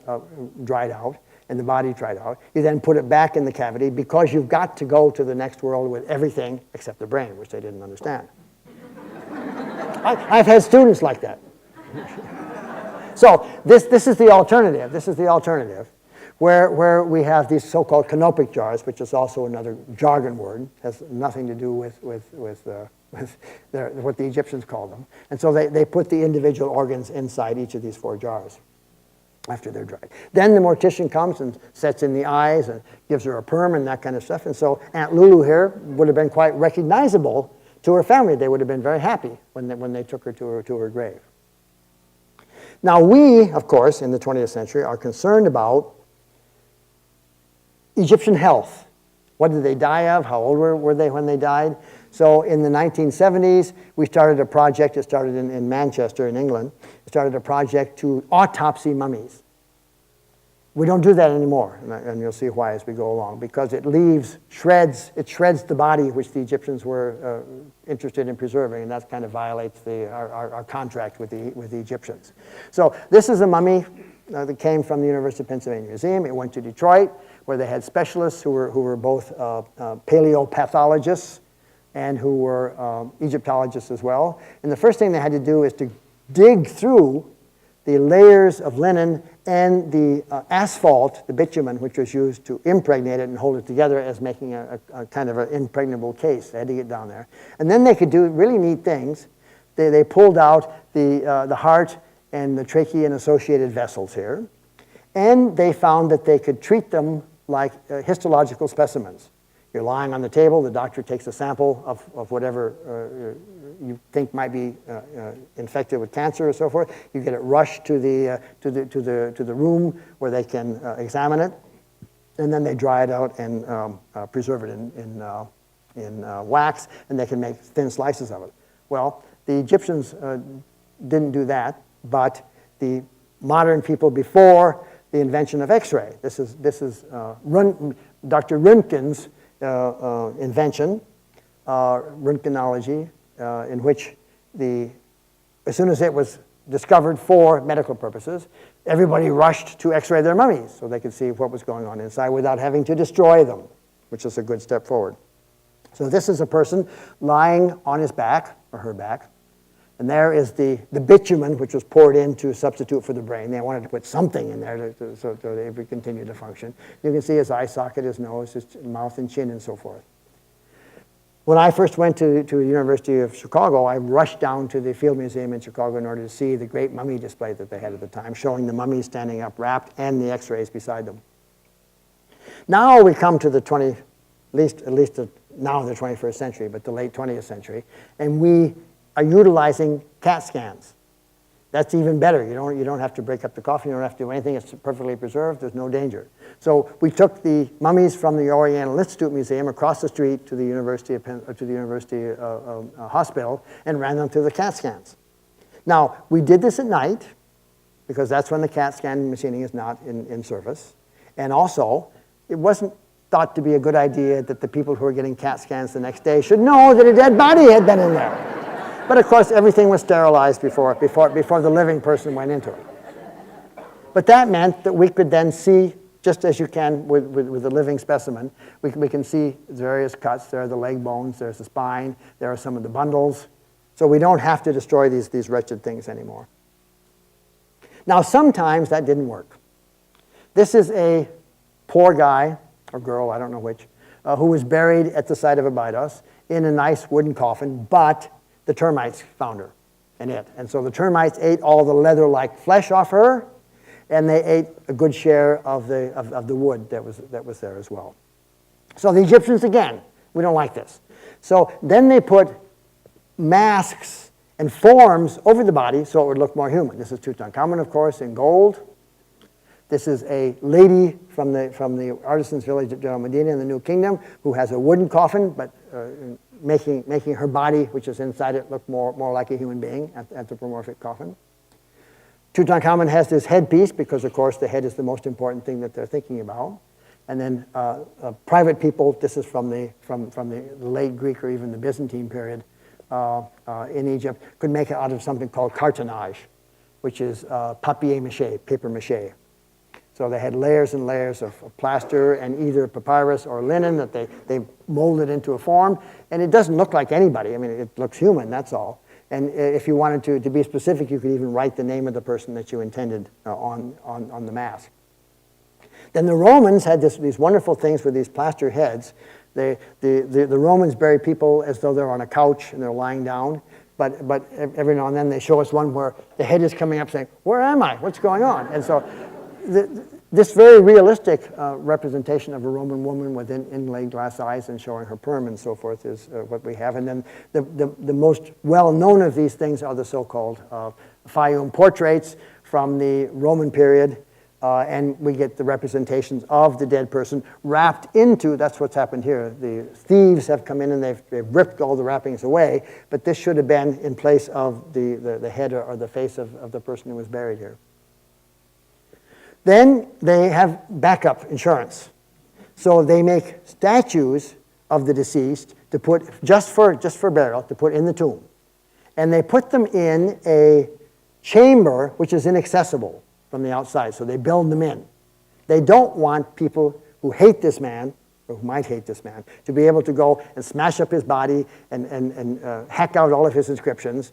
dried out and the body dried out. You then put it back in the cavity because you've got to go to the next world with everything except the brain, which they didn't understand. I've had students like that. So this is the alternative. This is the alternative, where we have these so-called canopic jars, which is also another jargon word, has nothing to do with what the Egyptians called them. And so they put the individual organs inside each of these 4 jars after they're dried. Then the mortician comes and sets in the eyes and gives her a perm and that kind of stuff. And so Aunt Lulu here would have been quite recognizable to her family. They would have been very happy when they took her to her grave. Now we, of course, in the 20th century are concerned about Egyptian health. What did they die of? How old were they when they died? So in the 1970s, we started a project. It started in Manchester, in England. It started a project to autopsy mummies. We don't do that anymore, and you'll see why as we go along, because it shreds the body which the Egyptians were interested in preserving, and that kind of violates our contract with the Egyptians. So this is a mummy that came from the University of Pennsylvania Museum. It went to Detroit, where they had specialists who were both paleopathologists and who were Egyptologists as well. And the first thing they had to do is to dig through the layers of linen and the asphalt, the bitumen, which was used to impregnate it and hold it together as making a kind of an impregnable case. They had to get down there. And then they could do really neat things. They pulled out the heart and the trachea and associated vessels here. And they found that they could treat them like histological specimens. You're lying on the table, the doctor takes a sample of whatever you think might be infected with cancer or so forth. You get it rushed to the room where they can examine it, and then they dry it out and preserve it in wax, and they can make thin slices of it. Well, the Egyptians didn't do that, but the modern people before the invention of X-ray. This is Dr. Röntgen's invention, Röntgenology, in which as soon as it was discovered for medical purposes, everybody rushed to X-ray their mummies so they could see what was going on inside without having to destroy them, which is a good step forward. So this is a person lying on his back, or her back, and there is the bitumen, which was poured in to substitute for the brain. They wanted to put something in there so they would continue to function. You can see his eye socket, his nose, his mouth and chin, and so forth. When I first went to the University of Chicago, I rushed down to the Field Museum in Chicago in order to see the great mummy display that they had at the time, showing the mummies standing up wrapped and the X-rays beside them. Now we come to at least now the 21st century, but the late 20th century, and we are utilizing CAT scans. That's even better. You don't have to break up the coffin. You don't have to do anything. It's perfectly preserved. There's no danger. So we took the mummies from the Oriental Institute Museum across the street to the University Hospital and ran them through the CAT scans. Now, we did this at night because that's when the CAT scan machining is not in service. And also, it wasn't thought to be a good idea that the people who were getting CAT scans the next day should know that a dead body had been in there. But of course, everything was sterilized before the living person went into it. But that meant that we could then see, just as you can with a living specimen, we can see various cuts. There are the leg bones, there's the spine, there are some of the bundles. So we don't have to destroy these wretched things anymore. Now, sometimes that didn't work. This is a poor guy, or girl, I don't know which, who was buried at the site of Abydos in a nice wooden coffin, but the termites found her and it. And so the termites ate all the leather-like flesh off her, and they ate a good share of the wood that was there as well. So the Egyptians, again, we don't like this. So then they put masks and forms over the body so it would look more human. This is Tutankhamun, of course, in gold. This is a lady from the artisans' village at Medina in the New Kingdom who has a wooden coffin, but making her body, which is inside it, look more like a human being, anthropomorphic coffin. Tutankhamun has this headpiece because, of course, the head is the most important thing that they're thinking about. And then private people, this is from the late Greek or even the Byzantine period in Egypt, could make it out of something called cartonnage, which is papier-mâché, paper-mâché. So they had layers and layers of plaster and either papyrus or linen that they molded into a form. And it doesn't look like anybody. I mean, it looks human, that's all. And if you wanted to be specific, you could even write the name of the person that you intended on the mask. Then the Romans had these wonderful things with these plaster heads. The Romans bury people as though they're on a couch and they're lying down. But every now and then they show us one where the head is coming up saying, "Where am I? What's going on?" And so this very realistic representation of a Roman woman with inlaid glass eyes and showing her perm and so forth is what we have. And then the most well-known of these things are the so-called Fayum portraits from the Roman period, and we get the representations of the dead person wrapped into, that's what's happened here. The thieves have come in and they've ripped all the wrappings away, but this should have been in place of the head or the face of the person who was buried here. Then they have backup insurance. So they make statues of the deceased to put, just for burial, to put in the tomb. And they put them in a chamber which is inaccessible from the outside, so they build them in. They don't want people who hate this man, or who might hate this man, to be able to go and smash up his body and hack out all of his inscriptions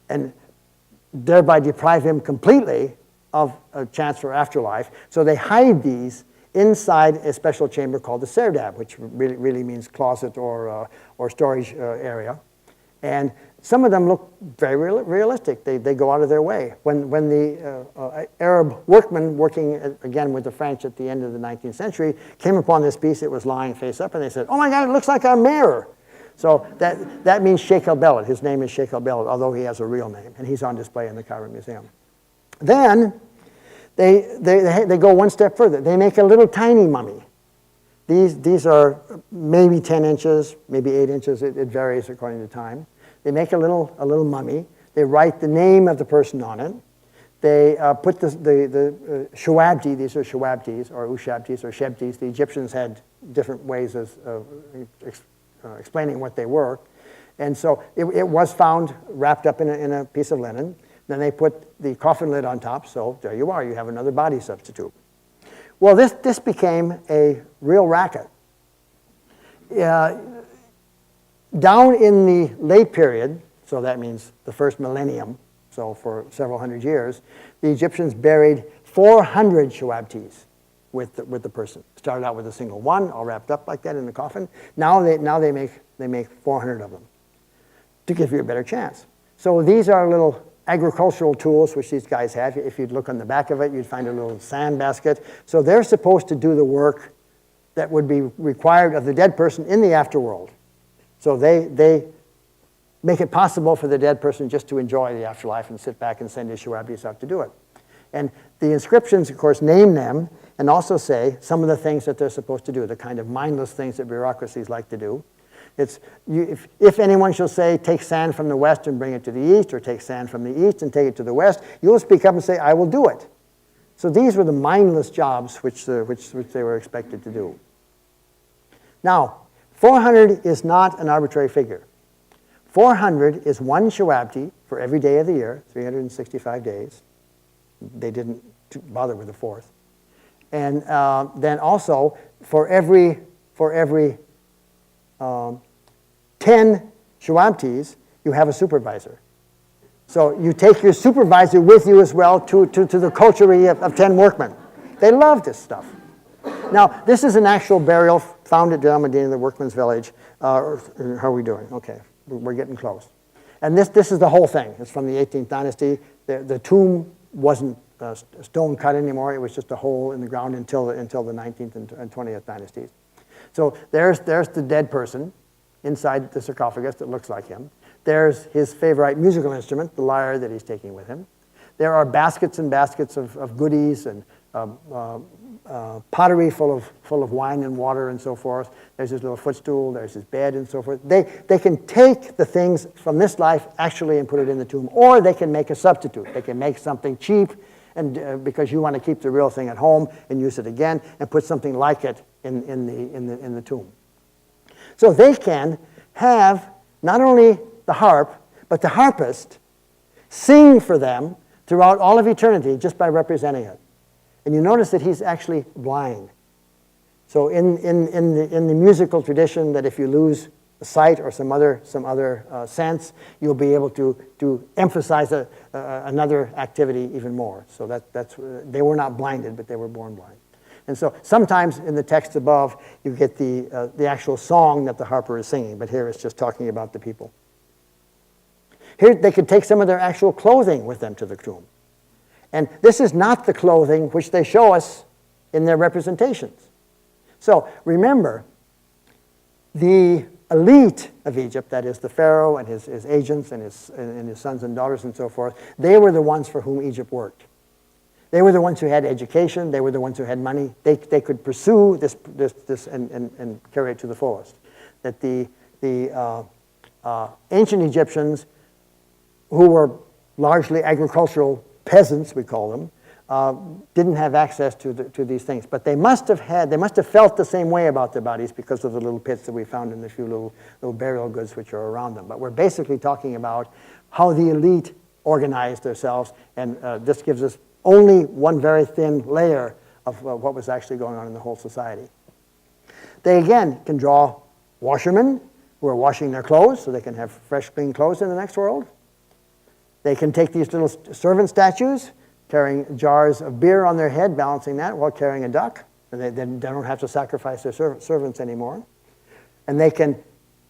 and thereby deprive him completely of a chance for afterlife. So they hide these inside a special chamber called the serdab, which really means closet or storage area. And some of them look very realistic. They go out of their way. When the Arab workmen working, again, with the French at the end of the 19th century came upon this piece, it was lying face up, and they said, "Oh my God, it looks like our mayor." So that means Sheikh el-Beled. His name is Sheikh el-Beled, although he has a real name, and he's on display in the Cairo Museum. Then they go one step further. They make a little tiny mummy. These are maybe 10 inches, maybe 8 inches. It varies according to time. They make a little mummy. They write the name of the person on it. They put the shuabdi, these are shuabdis, or ushabdis, or shebdis. The Egyptians had different ways of explaining what they were. And so it was found wrapped up in a piece of linen. Then they put the coffin lid on top, so there you are. You have another body substitute. Well, this became a real racket. Down in the late period, so that means the first millennium, so for several hundred years, the Egyptians buried 400 shuabtis with the person. Started out with a single one, all wrapped up like that in the coffin. Now they make 400 of them to give you a better chance. So these are little agricultural tools which these guys have. If you'd look on the back of it, you'd find a little sand basket. So they're supposed to do the work that would be required of the dead person in the afterworld. So they make it possible for the dead person just to enjoy the afterlife and sit back and send his shuabdis out to do it. And the inscriptions, of course, name them and also say some of the things that they're supposed to do, the kind of mindless things that bureaucracies like to do. It's, if anyone shall say, take sand from the west and bring it to the east, or take sand from the east and take it to the west, you will speak up and say, I will do it. So these were the mindless jobs which they were expected to do. Now, 400 is not an arbitrary figure. 400 is one shuabdi for every day of the year, 365 days. They didn't bother with the fourth. And then also, for every 10 shuabtis, you have a supervisor. So you take your supervisor with you as well to the coterie of 10 workmen. They love this stuff. Now, this is an actual burial found at Del Medina, the workman's village. How are we doing? Okay, we're getting close. And this is the whole thing. It's from the 18th dynasty. The tomb wasn't stone cut anymore. It was just a hole in the ground until the 19th and 20th dynasties. So there's the dead person inside the sarcophagus that looks like him. There's his favorite musical instrument, the lyre that he's taking with him. There are baskets and baskets of goodies and pottery full of wine and water and so forth. There's his little footstool, there's his bed and so forth. They can take the things from this life actually and put it in the tomb, or they can make a substitute. They can make something cheap and because you want to keep the real thing at home and use it again and put something like it in the tomb. So they can have not only the harp, but the harpist sing for them throughout all of eternity just by representing it. And you notice that he's actually blind. So in the musical tradition, that if you lose sight or some other sense, you'll be able to emphasize another activity even more. So that's they were not blinded, but they were born blind. And so sometimes in the text above, you get the actual song that the harper is singing, but here it's just talking about the people. Here they could take some of their actual clothing with them to the tomb. And this is not the clothing which they show us in their representations. So remember, the elite of Egypt, that is the pharaoh and his agents and his sons and daughters and so forth, they were the ones for whom Egypt worked. They were the ones who had education. They were the ones who had money. They could pursue this and carry it to the fullest. That the ancient Egyptians, who were largely agricultural peasants, we call them, didn't have access to these things. But they must have felt the same way about their bodies because of the little pits that we found in the few little burial goods which are around them. But we're basically talking about how the elite organized themselves, and this gives us only one very thin layer of what was actually going on in the whole society. They, again, can draw washermen who are washing their clothes so they can have fresh, clean clothes in the next world. They can take these little servant statues, carrying jars of beer on their head, balancing that while carrying a duck. And they don't have to sacrifice their servants anymore. And they can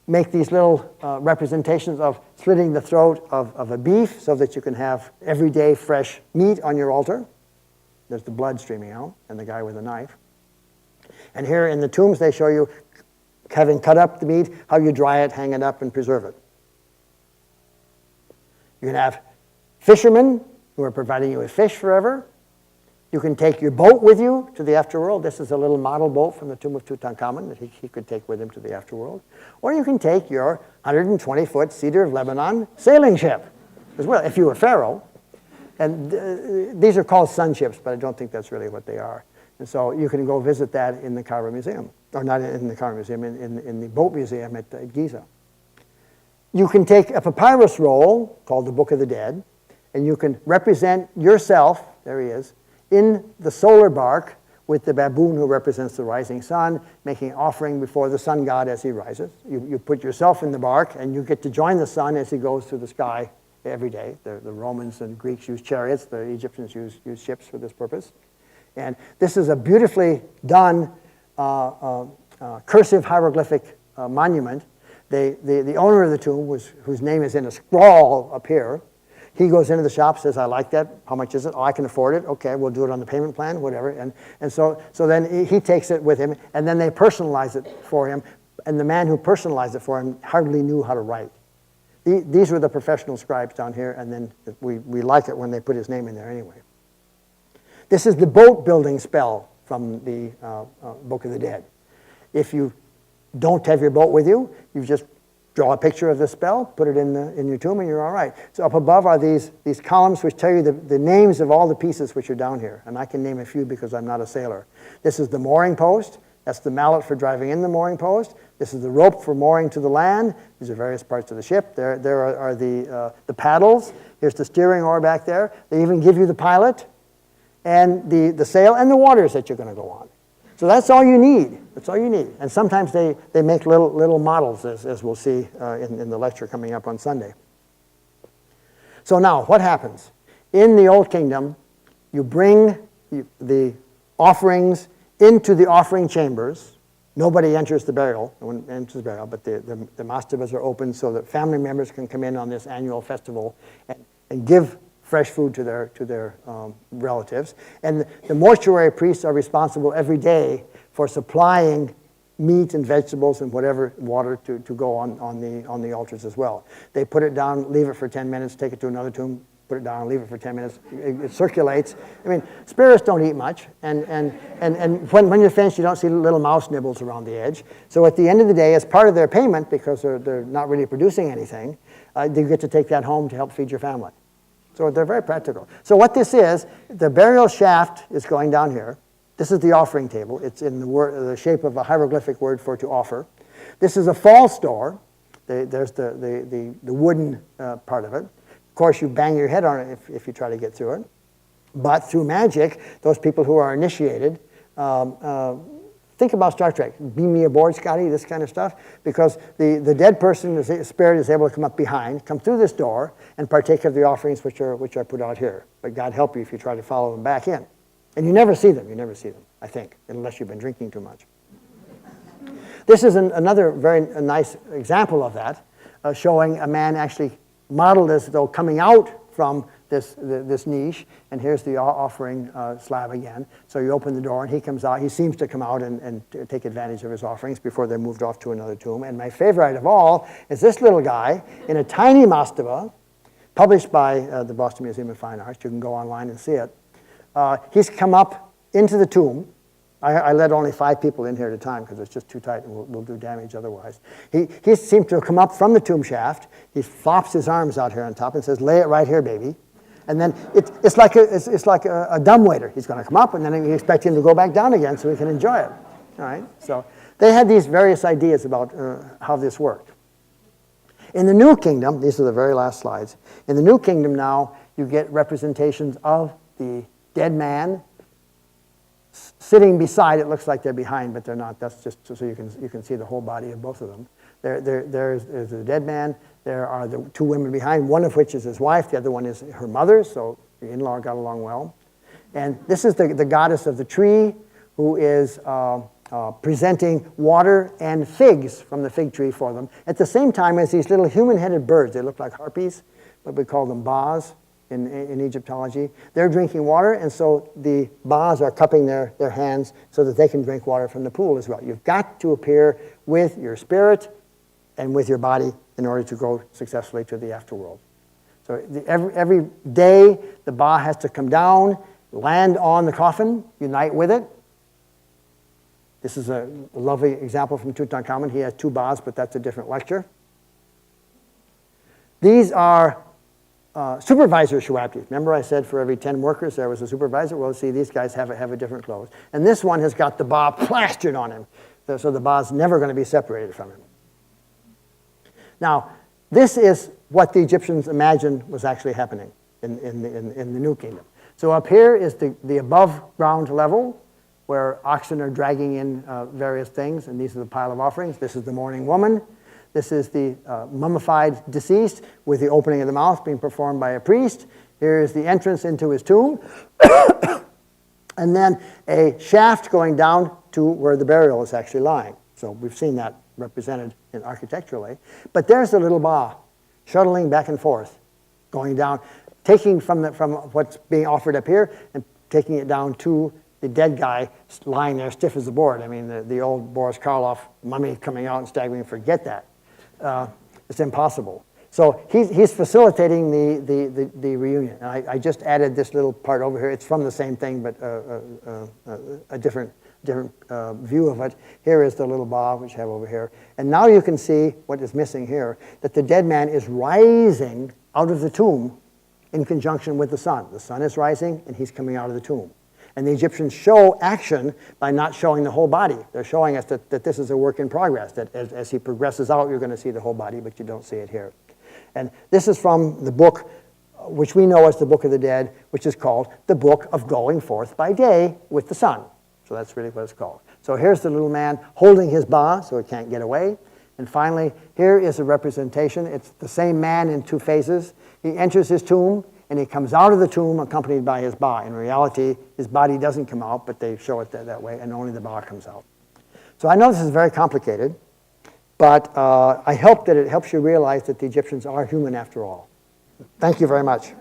make these little representations of slitting the throat of a beef so that you can have everyday fresh meat on your altar. There's the blood streaming out and the guy with a knife. And here in the tombs they show you, having cut up the meat, how you dry it, hang it up, and preserve it. You can have fishermen who are providing you with fish forever. You can take your boat with you to the afterworld. This is a little model boat from the tomb of Tutankhamun that he could take with him to the afterworld. Or you can take your 120-foot Cedar of Lebanon sailing ship as well, if you were Pharaoh. And these are called sun ships, but I don't think that's really what they are. And so you can go visit that in the Cairo Museum. Or not in the Cairo Museum, in the boat museum at Giza. You can take a papyrus roll called the Book of the Dead, and you can represent yourself, there he is, in the solar bark with the baboon who represents the rising sun, making an offering before the sun god as he rises. You put yourself in the bark, and you get to join the sun as he goes through the sky every day. The Romans and Greeks used chariots. The Egyptians used ships for this purpose. And this is a beautifully done cursive hieroglyphic monument. The owner of the tomb, whose name is in a scrawl up here, he goes into the shop, says, I like that. How much is it? Oh, I can afford it. Okay, we'll do it on the payment plan, whatever. And so then he takes it with him, and then they personalize it for him. And the man who personalized it for him hardly knew how to write. These were the professional scribes down here, and then we like it when they put his name in there anyway. This is the boat building spell from the Book of the Dead. If you don't have your boat with you, you just draw a picture of the spell, put it in your tomb, and you're all right. So up above are these columns which tell you the names of all the pieces which are down here. And I can name a few because I'm not a sailor. This is the mooring post. That's the mallet for driving in the mooring post. This is the rope for mooring to the land. These are various parts of the ship. There are the paddles. Here's the steering oar back there. They even give you the pilot and the sail and the waters that you're going to go on. So that's all you need. That's all you need. And sometimes they make little models, as we'll see in the lecture coming up on Sunday. So now, what happens? In the Old Kingdom, you bring the offerings into the offering chambers. Nobody enters the burial. No one enters the burial, but the mastabas are open so that family members can come in on this annual festival and give fresh food to their relatives. And the mortuary priests are responsible every day for supplying meat and vegetables and whatever water to go on the altars as well. They put it down, leave it for 10 minutes, take it to another tomb, put it down, leave it for 10 minutes. It circulates. I mean, spirits don't eat much, and when you're finished, you don't see little mouse nibbles around the edge. So at the end of the day, as part of their payment, because they're not really producing anything, they get to take that home to help feed your family. So they're very practical. So what this is, the burial shaft is going down here. This is the offering table. It's in the shape of a hieroglyphic word for to offer. This is a false door. There's the wooden part of it. Of course, you bang your head on it if you try to get through it. But through magic, those people who are initiated, think about Star Trek. Beam me aboard, Scotty, this kind of stuff. Because the dead person, the spirit, is able to come up behind, come through this door, and partake of the offerings which are put out here. But God help you if you try to follow them back in. And you never see them, I think, unless you've been drinking too much. This is another very nice example of that, showing a man actually modeled as though coming out from this niche, and here's the offering slab again. So you open the door, and he comes out. He seems to come out and take advantage of his offerings before they're moved off to another tomb. And my favorite of all is this little guy in a tiny mastaba, published by the Boston Museum of Fine Arts. You can go online and see it. He's come up into the tomb. I let only 5 people in here at a time because it's just too tight and we'll do damage otherwise. He seemed to have come up from the tomb shaft. He flops his arms out here on top and says, lay it right here, baby. And then it's like a dumbwaiter. He's going to come up and then we expect him to go back down again so we can enjoy it. All right? So they had these various ideas about how this worked. In the New Kingdom, these are the very last slides. In the New Kingdom now, you get representations of the dead man sitting beside. It looks like they're behind, but they're not. That's just so you can see the whole body of both of them. There's the dead man. There are the 2 women behind, one of which is his wife. The other one is her mother, so the in-law got along well. And this is the goddess of the tree who is presenting water and figs from the fig tree for them. At the same time as these little human-headed birds, they look like harpies, but we call them bas in Egyptology. They're drinking water, and so the bas are cupping their hands so that they can drink water from the pool as well. You've got to appear with your spirit and with your body in order to go successfully to the afterworld. So every day, the ba has to come down, land on the coffin, unite with it. This is a lovely example from Tutankhamun. He has 2 bas, but that's a different lecture. These are supervisor shuaptis. Remember I said for every 10 workers there was a supervisor? Well, see, these guys have a different clothes. And this one has got the ba plastered on him. So the ba's never going to be separated from him. Now, this is what the Egyptians imagined was actually happening in the New Kingdom. So up here is the above ground level where oxen are dragging in various things, and these are the pile of offerings. This is the mourning woman. This is the mummified deceased with the opening of the mouth being performed by a priest. Here is the entrance into his tomb. And then a shaft going down to where the burial is actually lying. So we've seen that represented architecturally. But there's the little ba shuttling back and forth, going down, taking from what's being offered up here and taking it down to the dead guy lying there stiff as a board. I mean, the old Boris Karloff mummy coming out and staggering, forget that. It's impossible. So he's facilitating the reunion. And I just added this little part over here. It's from the same thing, but a different view of it. Here is the little ba, which I have over here. And now you can see what is missing here, that the dead man is rising out of the tomb in conjunction with the sun. The sun is rising, and he's coming out of the tomb. And the Egyptians show action by not showing the whole body. They're showing us that this is a work in progress, that as he progresses out, you're going to see the whole body, but you don't see it here. And this is from the book, which we know as the Book of the Dead, which is called the Book of Going Forth by Day with the Sun. So that's really what it's called. So here's the little man holding his ba so it can't get away. And finally, here is a representation. It's the same man in 2 phases. He enters his tomb, and he comes out of the tomb accompanied by his ba. In reality, his body doesn't come out, but they show it that way, and only the ba comes out. So I know this is very complicated, but I hope that it helps you realize that the Egyptians are human after all. Thank you very much.